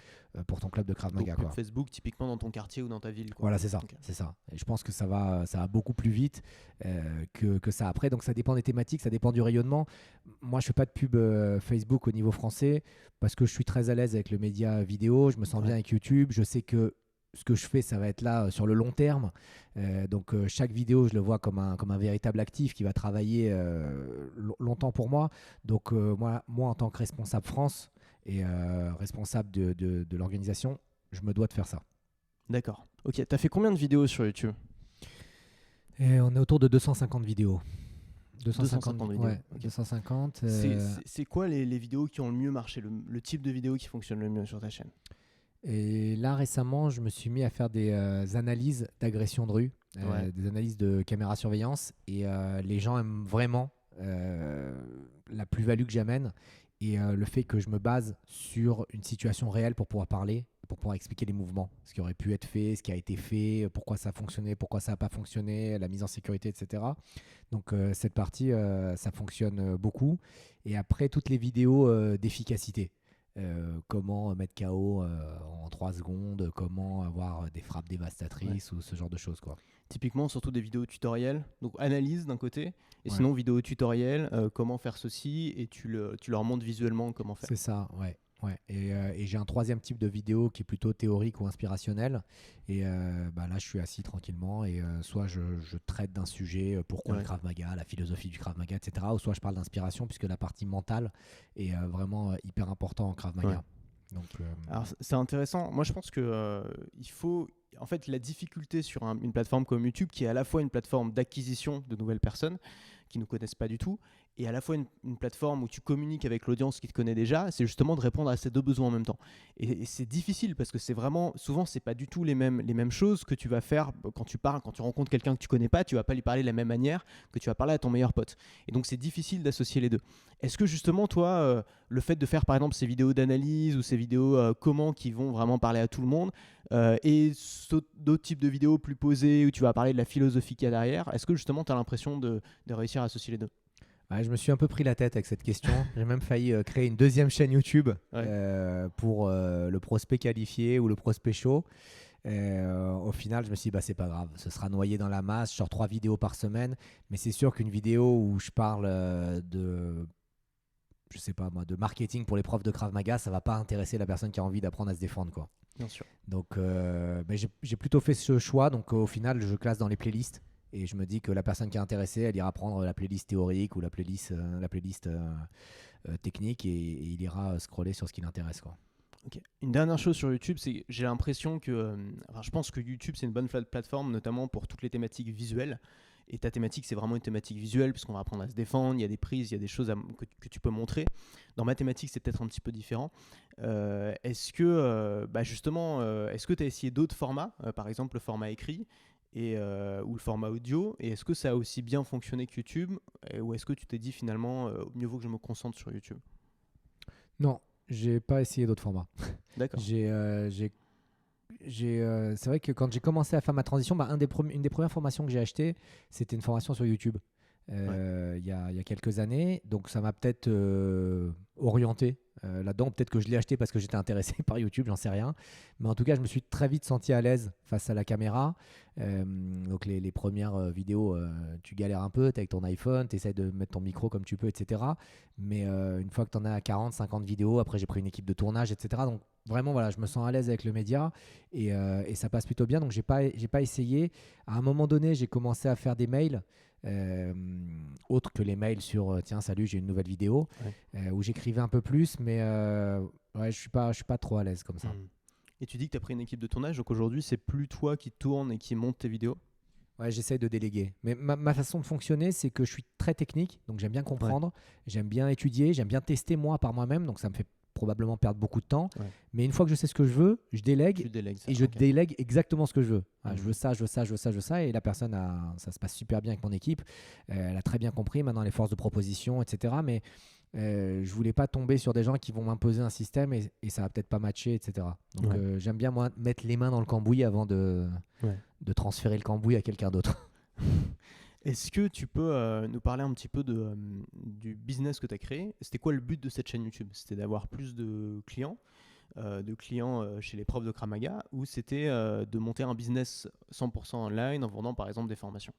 pour ton club de Krav Maga.
Donc pub Facebook typiquement dans ton quartier ou dans ta ville, quoi.
Voilà, c'est ça.
Okay.
C'est ça. Et je pense que ça va beaucoup plus vite que ça après. Donc ça dépend des thématiques, ça dépend du rayonnement. Moi, je fais pas de pub Facebook au niveau français parce que je suis très à l'aise avec le média vidéo. Je me sens bien avec YouTube. Je sais que ce que je fais, ça va être là sur le long terme. Donc chaque vidéo, je le vois comme un véritable actif qui va travailler longtemps pour moi. Donc moi, en tant que responsable France et responsable de l'organisation, je me dois de faire ça.
D'accord. Ok, tu as fait combien de vidéos sur YouTube?
Et on est autour de 250 vidéos.
250 vidéos.
Ouais, okay. 250.
C'est quoi les vidéos qui ont le mieux marché, le type de vidéo qui fonctionne le mieux sur ta chaîne?
Et là, récemment, je me suis mis à faire des analyses d'agression de rue, des analyses de caméra surveillance. Et les gens aiment vraiment la plus-value que j'amène et le fait que je me base sur une situation réelle pour pouvoir parler, pour pouvoir expliquer les mouvements, ce qui aurait pu être fait, ce qui a été fait, pourquoi ça a fonctionné, pourquoi ça n'a pas fonctionné, la mise en sécurité, etc. Donc cette partie, ça fonctionne beaucoup. Et après, toutes les vidéos d'efficacité. Comment mettre KO en 3 secondes, comment avoir des frappes dévastatrices ou ce genre de choses, quoi.
Typiquement, surtout des vidéos tutoriels, donc analyse d'un côté, et sinon vidéo tutoriel, comment faire ceci, et tu leur montres visuellement comment faire.
C'est ça, ouais. Et j'ai un troisième type de vidéo qui est plutôt théorique ou inspirationnel. Et là, je suis assis tranquillement et soit je traite d'un sujet, pourquoi le Krav Maga, la philosophie du Krav Maga, etc. Ou soit je parle d'inspiration puisque la partie mentale est vraiment hyper importante en Krav Maga. Ouais. Donc,
alors, c'est intéressant. Moi, je pense que il faut... En fait, la difficulté sur une plateforme comme YouTube, qui est à la fois une plateforme d'acquisition de nouvelles personnes qui ne connaissent pas du tout, et à la fois une plateforme où tu communiques avec l'audience qui te connaît déjà, c'est justement de répondre à ces deux besoins en même temps. Et c'est difficile parce que c'est vraiment, souvent, c'est pas du tout les mêmes choses que tu vas faire quand tu parles, quand tu rencontres quelqu'un que tu connais pas, tu vas pas lui parler de la même manière que tu vas parler à ton meilleur pote. Et donc, c'est difficile d'associer les deux. Est-ce que justement, toi, le fait de faire par exemple ces vidéos d'analyse ou ces vidéos comment qui vont vraiment parler à tout le monde et d'autres types de vidéos plus posées où tu vas parler de la philosophie qu'il y a derrière, est-ce que justement tu as l'impression de réussir à associer les deux?
Je me suis un peu pris la tête avec cette question. J'ai même failli créer une deuxième chaîne YouTube pour le prospect qualifié ou le prospect chaud. Au final, je me suis dit, c'est pas grave, ce sera noyé dans la masse. Je sors 3 vidéos par semaine, mais c'est sûr qu'une vidéo où je parle de marketing pour les profs de Krav Maga, ça va pas intéresser la personne qui a envie d'apprendre à se défendre, quoi.
Bien sûr.
Donc, j'ai plutôt fait ce choix. Donc, au final, je classe dans les playlists. Et je me dis que la personne qui est intéressée, elle ira prendre la playlist théorique ou la playlist technique et il ira scroller sur ce qui l'intéresse, quoi.
Ok. Une dernière chose sur YouTube, c'est que j'ai l'impression que, enfin, je pense que YouTube c'est une bonne plateforme, notamment pour toutes les thématiques visuelles. Et ta thématique, c'est vraiment une thématique visuelle, puisqu'on va apprendre à se défendre, il y a des prises, il y a des choses que tu peux montrer. Dans ma thématique, c'est peut-être un petit peu différent. Est-ce que, justement, est-ce que tu as essayé d'autres formats, par exemple le format écrit ou le format audio, et est-ce que ça a aussi bien fonctionné que YouTube, ou est-ce que tu t'es dit finalement, mieux vaut que je me concentre sur YouTube?
Non, j'ai pas essayé d'autres formats.
D'accord.
C'est vrai que quand j'ai commencé à faire ma transition, une des premières formations que j'ai achetées, c'était une formation sur YouTube il y a quelques années. Donc ça m'a peut-être orienté là-dedans. Peut-être que je l'ai acheté parce que j'étais intéressé par YouTube, j'en sais rien. Mais en tout cas, je me suis très vite senti à l'aise face à la caméra. Donc les premières vidéos, tu galères un peu, tu es avec ton iPhone, tu essaies de mettre ton micro comme tu peux, etc. Mais une fois que tu en as à 40, 50 vidéos, après j'ai pris une équipe de tournage, etc. Donc vraiment, voilà, je me sens à l'aise avec le média et ça passe plutôt bien. Donc j'ai pas essayé. À un moment donné, j'ai commencé à faire des mails. Autres que les mails sur tiens salut j'ai une nouvelle vidéo où j'écrivais un peu plus mais ouais je suis pas trop à l'aise comme ça.
Et tu dis que tu as pris une équipe de tournage, donc aujourd'hui c'est plus toi qui tourne et qui monte tes vidéos?
Ouais, j'essaye de déléguer. Mais ma façon de fonctionner, c'est que je suis très technique, donc j'aime bien comprendre, j'aime bien étudier, j'aime bien tester moi par moi-même, donc ça me fait probablement perdre beaucoup de temps. Mais une fois que je sais ce que je veux, je délègue et je délègue exactement ce que je veux. Je veux ça, je veux ça, je veux ça, je veux ça. Et la personne, ça se passe super bien avec mon équipe. Elle a très bien compris maintenant les forces de proposition, etc. Mais je voulais pas tomber sur des gens qui vont m'imposer un système et ça va peut-être pas matcher, etc. Donc j'aime bien moi mettre les mains dans le cambouis avant de transférer le cambouis à quelqu'un d'autre.
Est-ce que tu peux nous parler un petit peu du business que tu as créé? C'était quoi le but de cette chaîne YouTube? C'était d'avoir plus de clients chez les profs de Krav Maga, ou c'était de monter un business 100% online en vendant par exemple des formations?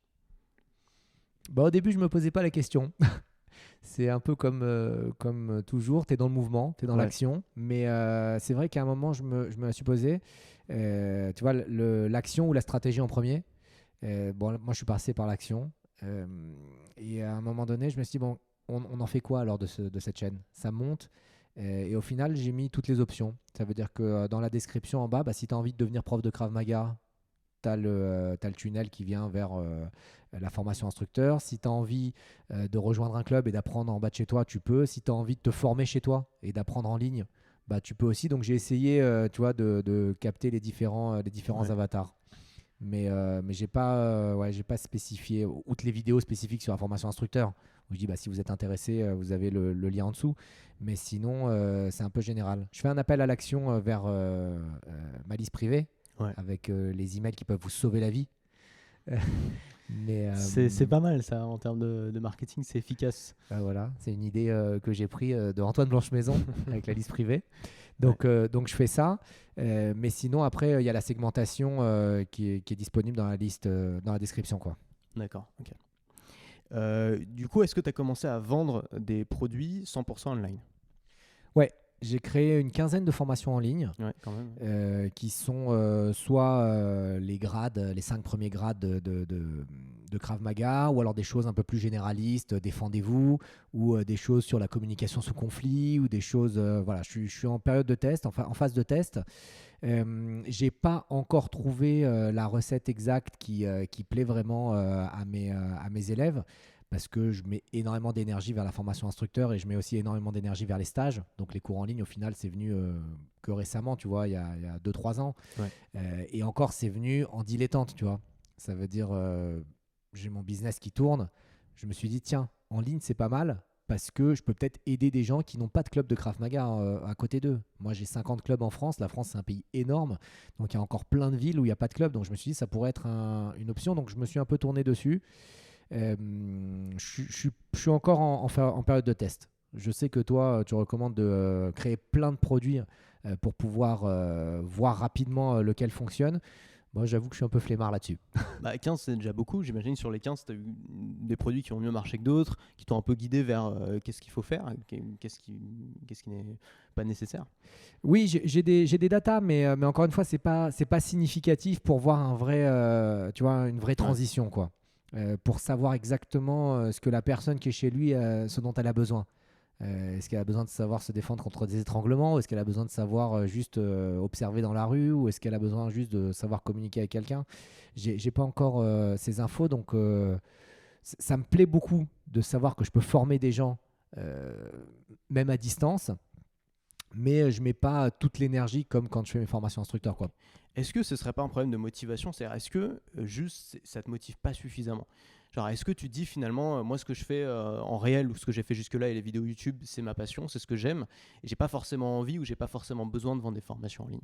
Au début, je me posais pas la question. C'est un peu comme toujours, tu es dans le mouvement, tu es dans l'action. Mais c'est vrai qu'à un moment, je me suis posé, tu vois, l'action ou la stratégie en premier. Moi, je suis passé par l'action. Et à un moment donné, je me suis dit, bon, on en fait quoi alors de cette chaîne? Ça monte. Et au final, j'ai mis toutes les options. Ça veut dire que dans la description en bas, si tu as envie de devenir prof de Krav Maga, tu as le tunnel qui vient vers la formation instructeur. Si tu as envie de rejoindre un club et d'apprendre en bas de chez toi, tu peux. Si tu as envie de te former chez toi et d'apprendre en ligne, tu peux aussi. Donc j'ai essayé de capter les différents avatars. Mais j'ai pas spécifié, outre les vidéos spécifiques sur la formation instructeur, où je dis si vous êtes intéressé, vous avez le lien en dessous. Mais sinon, c'est un peu général. Je fais un appel à l'action vers ma liste privée, avec les emails qui peuvent vous sauver la vie.
C'est pas mal ça, en termes de marketing, c'est efficace.
Voilà, c'est une idée que j'ai prise de Antoine Blanche-Maison avec la liste privée. Donc je fais ça. Mais sinon, après, il y a la segmentation qui est disponible dans la liste, dans la description, quoi.
D'accord, ok. Du coup, est-ce que tu as commencé à vendre des produits 100% online?
Ouais, j'ai créé une quinzaine de formations en ligne
quand même.
qui sont soit les grades, les 5 premiers grades de Krav Maga, ou alors des choses un peu plus généralistes, défendez-vous, ou des choses sur la communication sous conflit, ou des choses... voilà, je suis en période de test, en phase de test. J'ai pas encore trouvé la recette exacte qui plaît vraiment à mes élèves, parce que je mets énormément d'énergie vers la formation instructeur et je mets aussi énormément d'énergie vers les stages. Donc les cours en ligne, au final, c'est venu que récemment, tu vois, il y a 2-3 ans. Et encore, c'est venu en dilettante, tu vois. Ça veut dire, j'ai mon business qui tourne. Je me suis dit, tiens, en ligne, c'est pas mal, parce que je peux peut-être aider des gens qui n'ont pas de club de Krav Maga à côté d'eux. Moi, j'ai 50 clubs en France. La France, c'est un pays énorme. Donc, il y a encore plein de villes où il n'y a pas de club. Donc, je me suis dit, ça pourrait être une option. Donc, je me suis un peu tourné dessus. Je suis encore en période de test. Je sais que toi, tu recommandes de créer plein de produits pour pouvoir voir rapidement lequel fonctionne. Moi, j'avoue que je suis un peu flemmard là-dessus.
15, c'est déjà beaucoup. J'imagine sur les 15, tu as eu des produits qui ont mieux marché que d'autres, qui t'ont un peu guidé vers qu'est-ce qu'il faut faire, qu'est-ce qui n'est pas nécessaire.
Oui, j'ai des datas, mais encore une fois, c'est pas significatif pour voir une vraie transition, quoi. pour savoir exactement ce que la personne qui est chez lui, ce dont elle a besoin. Est-ce qu'elle a besoin de savoir se défendre contre des étranglements? Est-ce qu'elle a besoin de savoir juste observer dans la rue? Ou est-ce qu'elle a besoin juste de savoir communiquer avec quelqu'un? J'ai pas encore ces infos, donc ça me plaît beaucoup de savoir que je peux former des gens, euh, même à distance, mais je mets pas toute l'énergie comme quand je fais mes formations instructeurs, quoi.
Est-ce que ce serait pas un problème de motivation? C'est-à-dire, est-ce que juste ça te motive pas suffisamment? Genre, est-ce que tu dis finalement, moi ce que je fais en réel ou ce que j'ai fait jusque-là et les vidéos YouTube, c'est ma passion, c'est ce que j'aime, et j'ai pas forcément envie ou j'ai pas forcément besoin de vendre des formations en ligne?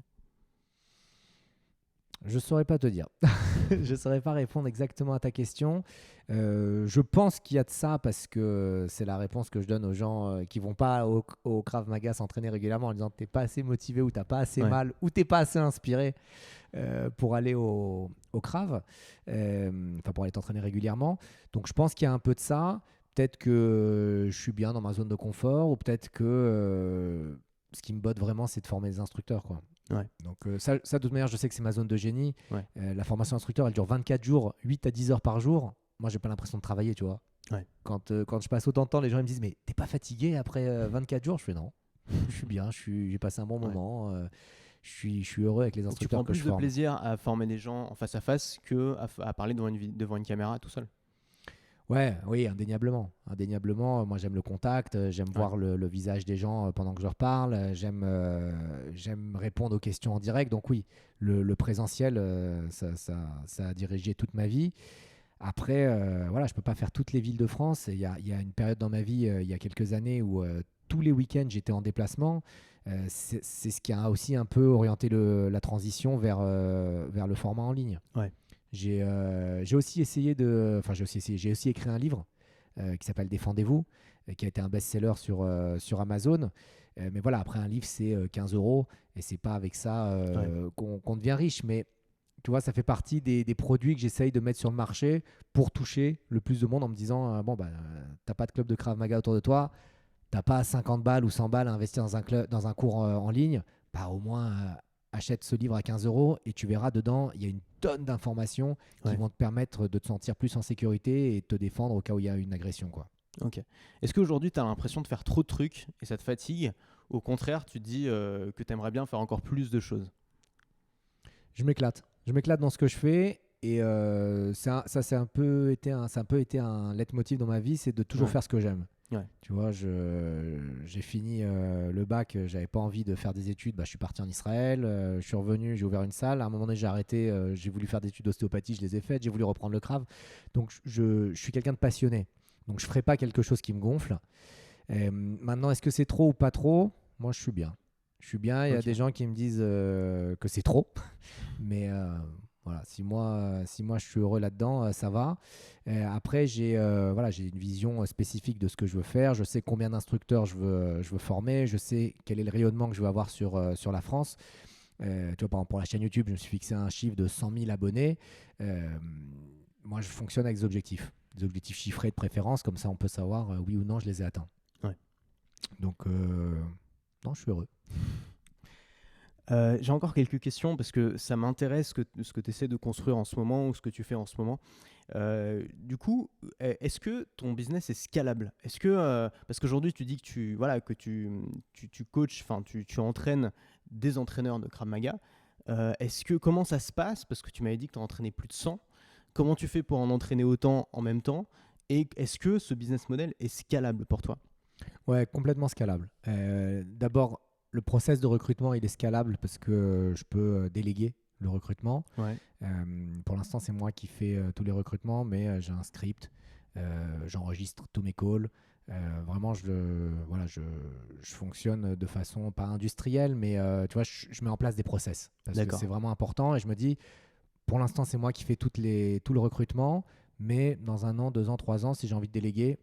Je saurais pas te dire. Je saurais pas répondre exactement à ta question. Je pense qu'il y a de ça parce que c'est la réponse que je donne aux gens qui vont pas au Krav Maga s'entraîner régulièrement en disant t'es pas assez motivé ou t'as pas assez
Ouais.
mal ou t'es pas assez inspiré pour aller au Krav, enfin pour aller t'entraîner régulièrement. Donc je pense qu'il y a un peu de ça. Peut-être que je suis bien dans ma zone de confort ou peut-être que ce qui me botte vraiment c'est de former des instructeurs, quoi.
Ouais.
Donc ça, de toute manière, je sais que c'est ma zone de génie.
Ouais.
La formation instructeur, elle dure 24 jours, 8 à 10 heures par jour. Moi, j'ai pas l'impression de travailler, tu vois.
Ouais.
Quand je passe autant de temps, les gens ils me disent, mais t'es pas fatigué après 24 jours? Je fais non. Je suis bien, j'ai passé un bon
Ouais.
moment. Je suis heureux avec les
Donc tu
instructeurs
prends
que je
plus de
forme.
plaisir à former des gens en face à face que à parler devant une caméra tout seul.
Ouais, oui, indéniablement. Indéniablement, moi j'aime le contact, j'aime
Ouais.
voir le visage des gens pendant que je leur parle, j'aime répondre aux questions en direct. Donc oui, le présentiel, ça a dirigé toute ma vie. Après, voilà, je peux pas faire toutes les villes de France. Il y a une période dans ma vie, il y a quelques années, où tous les week-ends j'étais en déplacement. C'est ce qui a aussi un peu orienté la transition vers le format en ligne.
Ouais.
J'ai aussi essayé enfin j'ai aussi écrit un livre qui s'appelle Défendez-vous, qui a été un best-seller sur Amazon. Mais voilà, après un livre c'est 15 euros et c'est pas avec ça
Ouais.
qu'on devient riche. Mais tu vois, ça fait partie des produits que j'essaye de mettre sur le marché pour toucher le plus de monde en me disant bon, bah, t'as pas de club de Krav Maga autour de toi, t'as pas 50 balles ou 100 balles à investir dans un cours en ligne, bah, au moins achète ce livre à 15 euros et tu verras dedans, il y a une tonne d'informations qui
Ouais.
vont te permettre de te sentir plus en sécurité et de te défendre au cas où il y a une agression, quoi.
Ok. Est-ce qu'aujourd'hui tu as l'impression de faire trop de trucs et ça te fatigue? Ou au contraire, tu te dis que tu aimerais bien faire encore plus de choses?
Je m'éclate. Je m'éclate dans ce que je fais. Et c'est un peu été un leitmotiv dans ma vie, c'est de toujours
Ouais.
faire ce que j'aime.
Ouais.
Tu vois, j'ai fini le bac, j'avais pas envie de faire des études, bah, je suis parti en Israël, je suis revenu, j'ai ouvert une salle. À un moment donné, j'ai arrêté, j'ai voulu faire des études d'ostéopathie, je les ai faites, j'ai voulu reprendre le Krav. Donc, je suis quelqu'un de passionné. Donc, je ferai pas quelque chose qui me gonfle. Maintenant, est-ce que c'est trop ou pas trop? Moi, je suis bien. Je suis bien. Il y a
Ok.
des gens qui me disent que c'est trop. Mais voilà, si moi je suis heureux là-dedans, ça va. Après, voilà, j'ai une vision spécifique de ce que je veux faire. Je sais combien d'instructeurs je veux former. Je sais quel est le rayonnement que je veux avoir sur la France. Tu vois, par exemple, pour la chaîne YouTube, je me suis fixé un chiffre de 100 000 abonnés. Euh, Moi, je fonctionne avec des objectifs chiffrés de préférence. Comme ça, on peut savoir oui ou non je les ai atteints.
Ouais.
Donc, non, je suis heureux.
J'ai encore quelques questions parce que ça m'intéresse ce que tu essaies de construire en ce moment ou ce que tu fais en ce moment. Du coup, est-ce que ton business est scalable? Est-ce que parce qu'aujourd'hui tu dis que tu coaches, enfin tu entraînes des entraîneurs de Krav Maga. Comment ça se passe? Parce que tu m'avais dit que tu en entraînais plus de 100. Comment tu fais pour en entraîner autant en même temps? Et est-ce que ce business model est scalable pour toi?
Ouais, complètement scalable. D'abord, le process de recrutement, il est scalable parce que je peux déléguer le recrutement.
Ouais.
Pour l'instant, c'est moi qui fais tous les recrutements, mais j'ai un script, j'enregistre tous mes calls. Vraiment, voilà, je fonctionne de façon pas industrielle, mais tu vois, je mets en place des process parce que
D'accord.
c'est vraiment important. Et je me dis, pour l'instant, c'est moi qui fais tout le recrutement, mais dans 1 an, 2 ans, 3 ans, si j'ai envie de déléguer,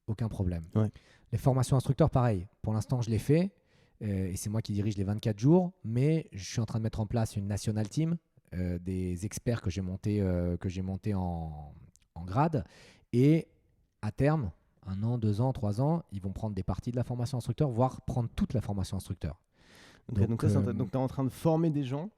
aucun problème.
Ouais.
Les formations instructeurs, pareil. Pour l'instant, je les fais et c'est moi qui dirige les 24 jours, mais je suis en train de mettre en place une national team, des experts que j'ai monté en grade. Et à terme, 1 an, 2 ans, 3 ans, ils vont prendre des parties de la formation instructeur, voire prendre toute la formation instructeur.
Donc
Donc,
ça, donc tu es en train de former des gens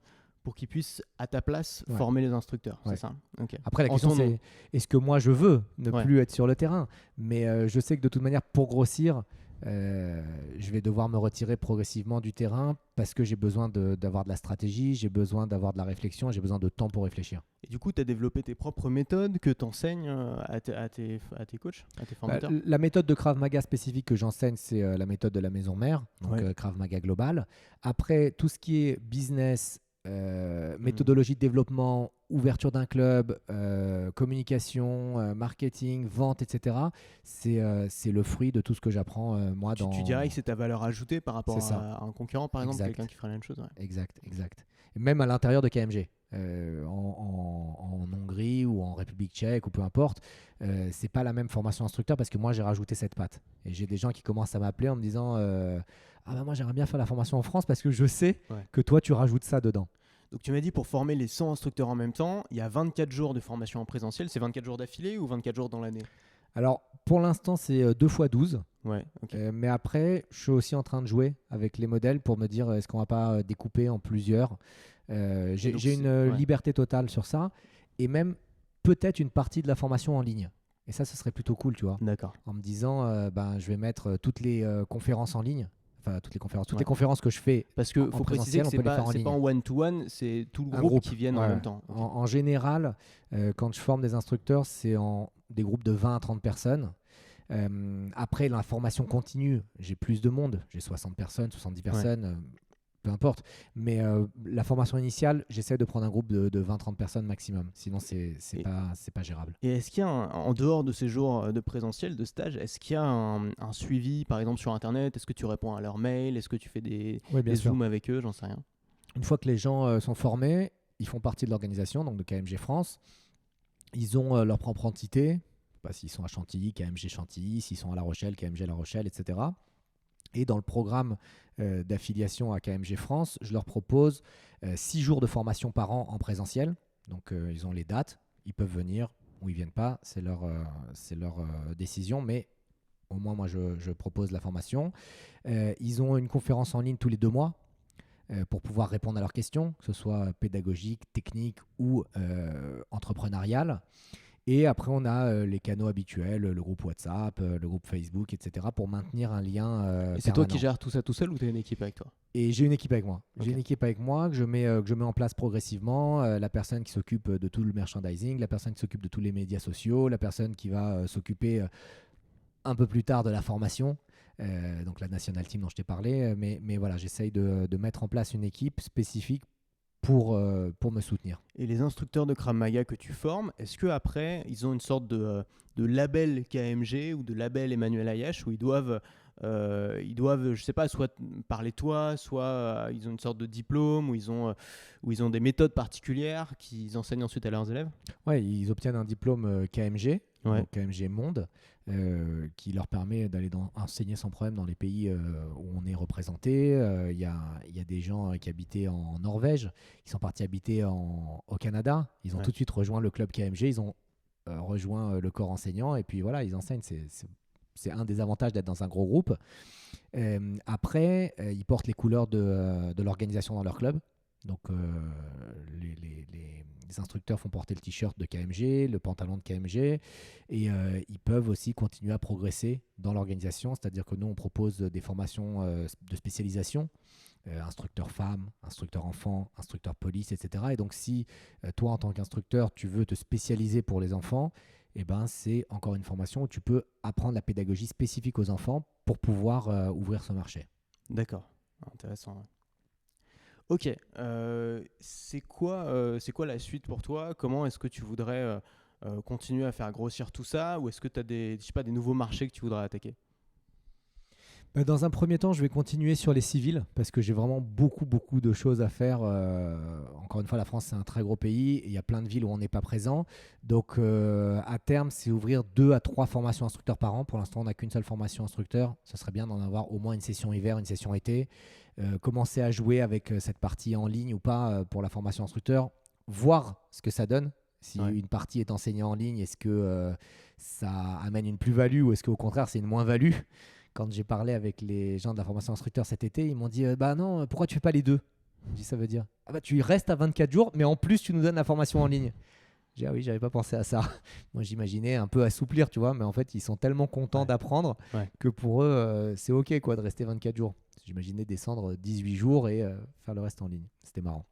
pour qu'ils puissent à ta place
Ouais.
former les instructeurs,
Ouais.
c'est ça? Ok.
Après, la
En
question,
ton nom.
c'est est-ce que moi, je veux ne
Ouais.
plus être sur le terrain? Mais je sais que de toute manière, pour grossir, je vais devoir me retirer progressivement du terrain parce que j'ai besoin d'avoir de la stratégie, j'ai besoin d'avoir de la réflexion, j'ai besoin de temps pour réfléchir.
Et du coup, tu as développé tes propres méthodes que tu enseignes à tes coachs, à tes formateurs?
La méthode de Krav Maga spécifique que j'enseigne, c'est la méthode de la maison mère, donc
Ouais.
Krav Maga global. Après, tout ce qui est business, méthodologie de développement, ouverture d'un club, communication, marketing, vente, etc., c'est le fruit de tout ce que j'apprends moi
Tu,
dans...
tu dirais que c'est ta valeur ajoutée par rapport
C'est ça.
à un concurrent, par exemple,
Exact.
quelqu'un qui ferait la même chose? Ouais.
Exact, exact. Et même à l'intérieur de KMG, en Hongrie ou en République tchèque ou peu importe, c'est pas la même formation instructeur parce que moi j'ai rajouté cette patte. Et j'ai des gens qui commencent à m'appeler en me disant ah bah moi j'aimerais bien faire la formation en France parce que je sais
Ouais.
que toi tu rajoutes ça dedans.
Donc tu m'as dit pour former les 100 instructeurs en même temps, il y a 24 jours de formation en présentiel. C'est 24 jours d'affilée ou 24 jours dans l'année?
Alors pour l'instant c'est 2 x 12.
Ouais, ok.
Mais après, je suis aussi en train de jouer avec les modèles pour me dire est-ce qu'on va pas découper en plusieurs. J'ai
donc
j'ai
c'est-
une
ouais.
liberté totale sur ça et même peut-être une partie de la formation en ligne. Et ça, ce serait plutôt cool, tu vois,
D'accord.
en me disant ben, je vais mettre toutes les conférences en ligne. Enfin, toutes
Ouais.
les conférences que je fais
Parce qu'il
en
faut préciser
présentiel,
que
on peut les faire en
c'est pas
ligne.
en one-to-one, c'est tout le
Un
groupe,
groupe
qui viennent en
ouais.
même temps. Ok.
En général, quand je forme des instructeurs, c'est en des groupes de 20 à 30 personnes. Après, la formation continue, j'ai plus de monde, j'ai 60 personnes, 70 personnes, peu importe. Mais la formation initiale, j'essaie de prendre un groupe de 20-30 personnes maximum. Sinon, c'est
Et-
pas gérable.
Et est-ce qu'il y a, en dehors de ces jours de présentiel, de stage, est-ce qu'il y a un suivi, par exemple sur Internet? Est-ce que tu réponds à leurs mails? Est-ce que tu fais des
Oui, bien sûr.
zooms avec eux? J'en sais rien.
Une fois que les gens sont formés, ils font partie de l'organisation, donc de KMG France. Ils ont leur propre entité. Pas s'ils sont à Chantilly, KMG Chantilly, s'ils sont à La Rochelle, KMG La Rochelle, etc. Et dans le programme d'affiliation à KMG France, je leur propose 6 jours de formation par an en présentiel. Donc, ils ont les dates, ils peuvent venir ou ils ne viennent pas, c'est leur décision, mais au moins, moi, je propose la formation. Ils ont une conférence en ligne tous les 2 mois pour pouvoir répondre à leurs questions, que ce soit pédagogique, technique ou entrepreneuriale. Et après, on a les canaux habituels, le groupe WhatsApp, le groupe Facebook, etc., pour maintenir un lien
Et c'est toi qui
permanent.
gères tout ça tout seul ou tu as une équipe avec toi?
Et j'ai une équipe avec moi.
Ok.
J'ai une équipe avec moi que je mets en place progressivement. La personne qui s'occupe de tout le merchandising, la personne qui s'occupe de tous les médias sociaux, la personne qui va s'occuper un peu plus tard de la formation, donc la National Team dont je t'ai parlé. Mais voilà, j'essaye de mettre en place une équipe spécifique pour me soutenir.
Et les instructeurs de Krav Maga que tu formes, est-ce qu'après, ils ont une sorte de label KMG ou de label Emmanuel Ayache où ils doivent, je sais pas, soit parler de toi, soit ils ont une sorte de diplôme, où ils ont des méthodes particulières qu'ils enseignent ensuite à leurs élèves?
Ouais, ils obtiennent un diplôme KMG,
Ouais.
donc KMG Monde, qui leur permet d'aller enseigner sans problème dans les pays où on est représenté. Il y a des gens qui habitaient en Norvège, qui sont partis habiter au Canada. Ils ont
Ouais.
tout de suite rejoint le club KMG, ils ont rejoint le corps enseignant, et puis voilà, ils enseignent. C'est un des avantages d'être dans un gros groupe. Après, ils portent les couleurs de l'organisation dans leur club. Donc, les instructeurs font porter le t-shirt de KMG, le pantalon de KMG, et ils peuvent aussi continuer à progresser dans l'organisation. C'est-à-dire que nous, on propose des formations de spécialisation, instructeur femme, instructeur enfant, instructeur police, etc. Et donc, si toi, en tant qu'instructeur, tu veux te spécialiser pour les enfants, eh ben, c'est encore une formation où tu peux apprendre la pédagogie spécifique aux enfants pour pouvoir ouvrir ce marché.
D'accord. Intéressant. Ouais. Ok. C'est quoi la suite pour toi? Comment est-ce que tu voudrais continuer à faire grossir tout ça? Ou est-ce que tu as des nouveaux marchés que tu voudrais attaquer?
Dans un premier temps, je vais continuer sur les civils parce que j'ai vraiment beaucoup de choses à faire. Encore une fois, la France, c'est un très gros pays et il y a plein de villes où on n'est pas présent. Donc, à terme, c'est ouvrir 2 à 3 formations instructeurs par an. Pour l'instant, on n'a qu'une seule formation instructeur. Ce serait bien d'en avoir au moins une session hiver, une session été. Commencer à jouer avec cette partie en ligne ou pas pour la formation instructeur. Voir ce que ça donne. Si une partie est enseignée en ligne, est-ce que ça amène une plus-value ou est-ce qu'au contraire, c'est une moins-value? Quand j'ai parlé avec les gens de la formation instructeur cet été, ils m'ont dit bah non, pourquoi tu fais pas les deux? Je dis, ça veut dire, ah bah tu y restes à 24 jours, mais en plus tu nous donnes la formation en ligne. J'ai dit, ah oui, j'avais pas pensé à ça. Moi, j'imaginais un peu assouplir, tu vois, mais en fait, ils sont tellement contents d'apprendre que pour eux, c'est OK quoi, de rester 24 jours. J'imaginais descendre 18 jours et faire le reste en ligne. C'était marrant.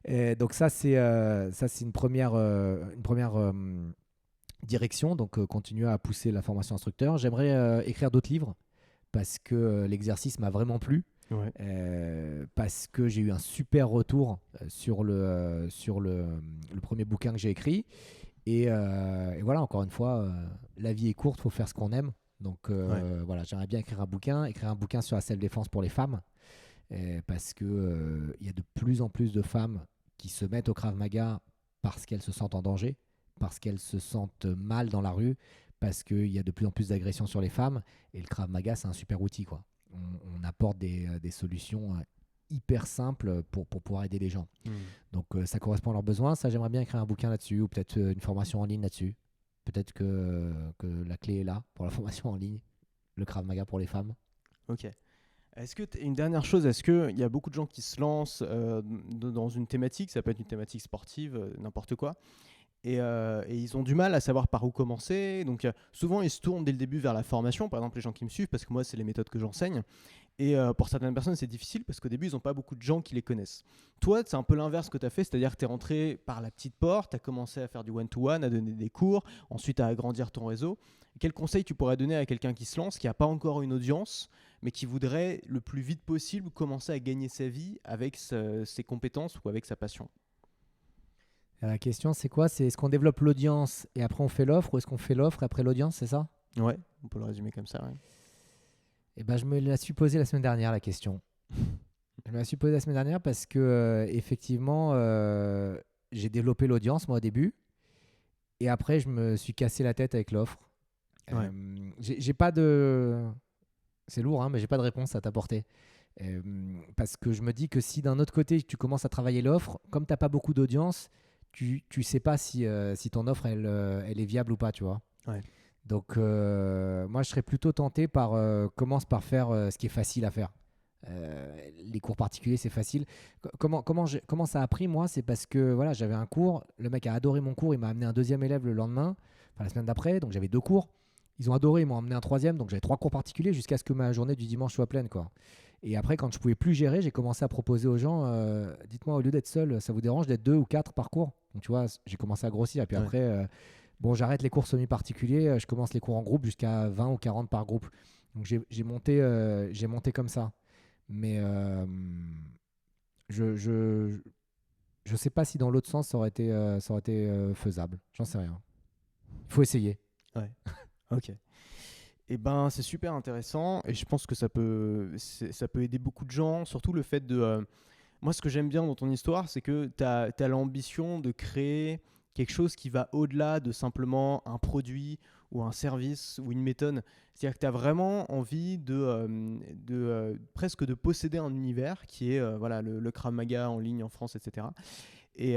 Et donc ça, c'est une première direction. Donc, continuer à pousser la formation instructeur. J'aimerais écrire d'autres livres parce que l'exercice m'a vraiment plu.
Ouais.
Parce que j'ai eu un super retour sur le premier bouquin que j'ai écrit. Et voilà, encore une fois, la vie est courte, il faut faire ce qu'on aime. Donc voilà, j'aimerais bien écrire un bouquin sur la self-défense pour les femmes. Parce qu'il y a de plus en plus de femmes qui se mettent au Krav Maga parce qu'elles se sentent en danger, parce qu'elles se sentent mal dans la rue, parce qu'il y a de plus en plus d'agressions sur les femmes. Et le Krav Maga, c'est un super outil, quoi. On apporte des solutions hyper simples pour pouvoir aider les gens. Donc ça correspond à leurs besoins. Ça, j'aimerais bien écrire un bouquin là-dessus ou peut-être une formation en ligne là-dessus. Peut-être que la clé est là pour la formation en ligne, le Krav Maga pour les femmes.
Ok. Une dernière chose, est-ce qu'il y a beaucoup de gens qui se lancent dans une thématique, ça peut être une thématique sportive, n'importe quoi, et ils ont du mal à savoir par où commencer. Donc souvent ils se tournent dès le début vers la formation, par exemple les gens qui me suivent, parce que moi c'est les méthodes que j'enseigne, et pour certaines personnes c'est difficile parce qu'au début ils n'ont pas beaucoup de gens qui les connaissent. Toi c'est un peu l'inverse que tu as fait, c'est-à-dire que tu es rentré par la petite porte, tu as commencé à faire du one-to-one, à donner des cours, ensuite à agrandir ton réseau. Quel conseil tu pourrais donner à quelqu'un qui se lance, qui n'a pas encore une audience, mais qui voudrait le plus vite possible commencer à gagner sa vie avec ses compétences ou avec sa passion?
La question, c'est quoi? C'est est-ce qu'on développe l'audience et après on fait l'offre, ou est-ce qu'on fait l'offre et après l'audience, c'est ça?
Ouais, on peut le résumer comme ça. Ouais.
Eh ben, je me la suis posée la semaine dernière, la question. Je me la suis posée la semaine dernière parce que effectivement, j'ai développé l'audience moi au début, et après je me suis cassé la tête avec l'offre.
Ouais.
J'ai pas de, c'est lourd, hein, mais j'ai pas de réponse à t'apporter. Parce que je me dis que si d'un autre côté tu commences à travailler l'offre, comme t'as pas beaucoup d'audience, tu sais pas si ton offre elle est viable ou pas, tu vois.
Ouais.
Donc moi je serais plutôt tenté par commence par faire ce qui est facile à faire. Les cours particuliers c'est facile. Comment ça a pris moi, c'est parce que voilà, j'avais un cours, le mec a adoré mon cours, il m'a amené un deuxième élève le lendemain, enfin la semaine d'après, donc j'avais 2 cours. Ils ont adoré, ils m'ont emmené un troisième, donc j'avais 3 cours particuliers jusqu'à ce que ma journée du dimanche soit pleine, quoi. Et après, quand je pouvais plus gérer, j'ai commencé à proposer aux gens, dites-moi, au lieu d'être seul, ça vous dérange d'être 2 ou 4 par cours? Donc tu vois, j'ai commencé à grossir. Et puis après, bon, j'arrête les cours semi-particuliers, je commence les cours en groupe jusqu'à 20 ou 40 par groupe. Donc j'ai monté comme ça. Mais je sais pas si dans l'autre sens ça aurait été faisable. J'en sais rien. Il faut essayer.
Ouais. Ok. Et ben c'est super intéressant et je pense que ça peut aider beaucoup de gens, surtout le fait de... moi ce que j'aime bien dans ton histoire, c'est que tu as l'ambition de créer quelque chose qui va au-delà de simplement un produit ou un service ou une méthode. C'est-à-dire que tu as vraiment envie presque de posséder un univers qui est voilà, le Krav Maga en ligne en France, etc. Et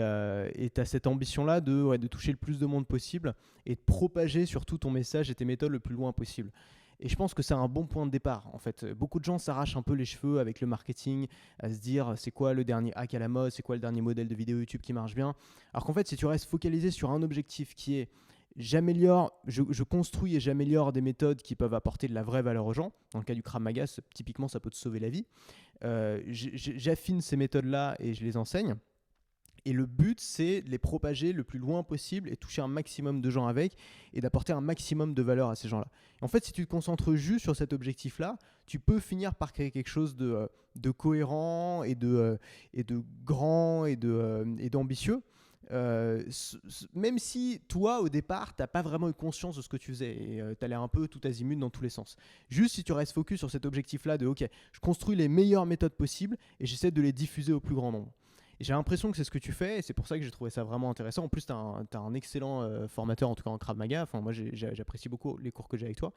tu as cette ambition-là de toucher le plus de monde possible et de propager surtout ton message et tes méthodes le plus loin possible. Et je pense que c'est un bon point de départ. En fait, beaucoup de gens s'arrachent un peu les cheveux avec le marketing, à se dire c'est quoi le dernier hack à la mode, c'est quoi le dernier modèle de vidéo YouTube qui marche bien. Alors qu'en fait, si tu restes focalisé sur un objectif qui est je construis et j'améliore des méthodes qui peuvent apporter de la vraie valeur aux gens. Dans le cas du Krav Maga, typiquement, ça peut te sauver la vie. J'affine ces méthodes-là et je les enseigne. Et le but, c'est de les propager le plus loin possible et toucher un maximum de gens avec et d'apporter un maximum de valeur à ces gens-là. Et en fait, si tu te concentres juste sur cet objectif-là, tu peux finir par créer quelque chose de cohérent et de grand et d'ambitieux. Même si toi, au départ, tu n'as pas vraiment eu conscience de ce que tu faisais et tu as l'air un peu tout azimut dans tous les sens. Juste si tu restes focus sur cet objectif-là de « Ok, je construis les meilleures méthodes possibles et j'essaie de les diffuser au plus grand nombre ». Et j'ai l'impression que c'est ce que tu fais et c'est pour ça que j'ai trouvé ça vraiment intéressant. En plus, tu as un excellent formateur, en tout cas en Krav Maga. Enfin, moi, j'apprécie beaucoup les cours que j'ai avec toi.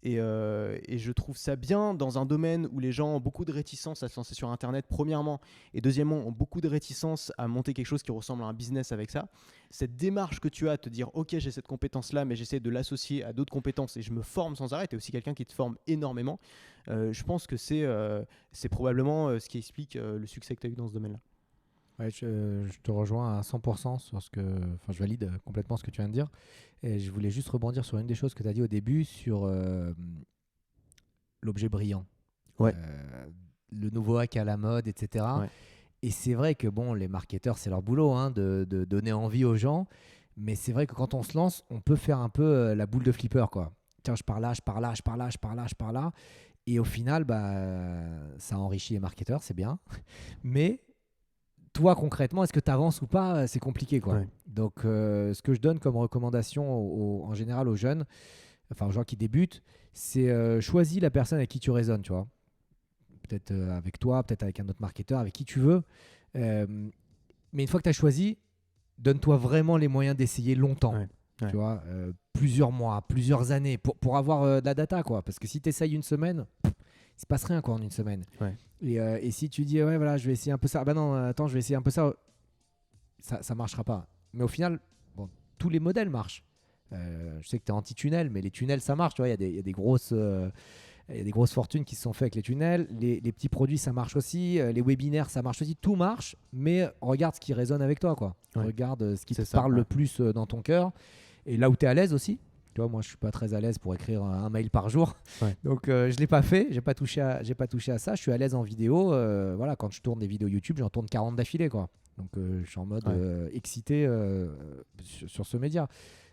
Et je trouve ça bien dans un domaine où les gens ont beaucoup de réticence à se lancer sur Internet, premièrement, et deuxièmement, ont beaucoup de réticence à monter quelque chose qui ressemble à un business avec ça. Cette démarche que tu as, te dire, ok, j'ai cette compétence-là, mais j'essaie de l'associer à d'autres compétences et je me forme sans arrêt. Tu es aussi quelqu'un qui te forme énormément. Je pense que c'est probablement ce qui explique le succès que tu as eu dans ce domaine-là.
Ouais, je te rejoins à 100% sur ce que. Enfin, je valide complètement ce que tu viens de dire. Et je voulais juste rebondir sur une des choses que tu as dit au début sur l'objet brillant.
Ouais.
Le nouveau hack à la mode, etc.
Ouais.
Et c'est vrai que bon, les marketeurs, c'est leur boulot de donner envie aux gens. Mais c'est vrai que quand on se lance, on peut faire un peu la boule de flipper, quoi. Tiens, je pars là, je pars là, je pars là, je pars là, je pars là. Et au final, ça enrichit les marketeurs, c'est bien. Mais toi, concrètement, est-ce que tu avances ou pas? C'est compliqué, quoi.
Ouais.
Donc, ce que je donne comme recommandation en général aux jeunes, enfin aux gens qui débutent, c'est choisis la personne avec qui tu raisonnes, tu vois. Peut-être avec toi, peut-être avec un autre marketeur, avec qui tu veux. Mais une fois que tu as choisi, donne-toi vraiment les moyens d'essayer longtemps.
Ouais.
Tu vois, plusieurs mois, plusieurs années pour avoir de la data, quoi. Parce que si tu essayes une semaine, il se passe rien, quoi, en une semaine.
Ouais.
Et si tu dis, ouais, voilà, je vais essayer un peu ça. Bah non, attends, je vais essayer un peu ça. Ça marchera pas. Mais au final, bon, tous les modèles marchent. Je sais que tu es anti-tunnel, mais les tunnels, ça marche. Tu vois, il y a des grosses fortunes qui se sont faites avec les tunnels. Les petits produits, ça marche aussi. Les webinaires, ça marche aussi. Tout marche, mais regarde ce qui résonne avec toi, quoi.
Ouais.
Regarde ce qui te
C'est ça,
parle
ouais.
le plus dans ton cœur. Et là où tu es à l'aise aussi. Tu vois, moi, je suis pas très à l'aise pour écrire un mail par jour.
Ouais.
Donc, je l'ai pas fait. J'ai pas touché à ça. Je suis à l'aise en vidéo. Voilà, quand je tourne des vidéos YouTube, j'en tourne 40 d'affilée, quoi. Donc, je suis en mode excité sur ce média.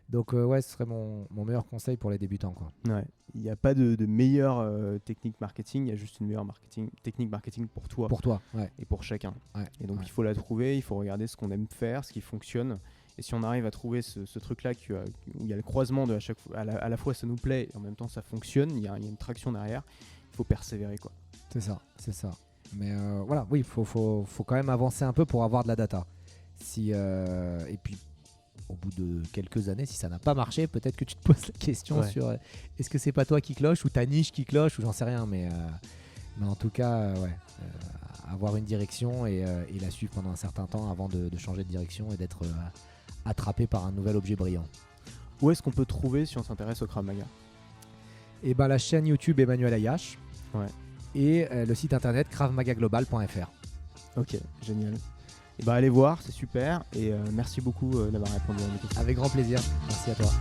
Donc, ouais, ce serait mon meilleur conseil pour les débutants, quoi.
Ouais. Il n'y a pas de meilleure technique marketing, il y a juste une meilleure technique marketing pour toi
Pour toi, ouais.
et pour chacun.
Ouais,
Et donc
ouais.
il faut la trouver, il faut regarder ce qu'on aime faire, ce qui fonctionne. Et si on arrive à trouver ce truc-là où il y a le croisement de à la fois ça nous plaît et en même temps ça fonctionne, il y a une traction derrière, il faut persévérer, quoi.
C'est ça. Mais voilà, oui, faut quand même avancer un peu pour avoir de la data. Et puis, au bout de quelques années, si ça n'a pas marché, peut-être que tu te poses la question sur est-ce que c'est pas toi qui cloche ou ta niche qui cloche ou j'en sais rien. Mais en tout cas, avoir une direction et la suivre pendant un certain temps avant de changer de direction et d'être attrapé par un nouvel objet brillant.
Où est-ce qu'on peut trouver si on s'intéresse au Krav Maga?
Et ben la chaîne YouTube Emmanuel Ayache et le site internet kravmagaglobal.fr.
Ok, génial. Et bah allez voir, c'est super. Et merci beaucoup d'avoir répondu à mes questions.
Avec grand plaisir. Merci à toi.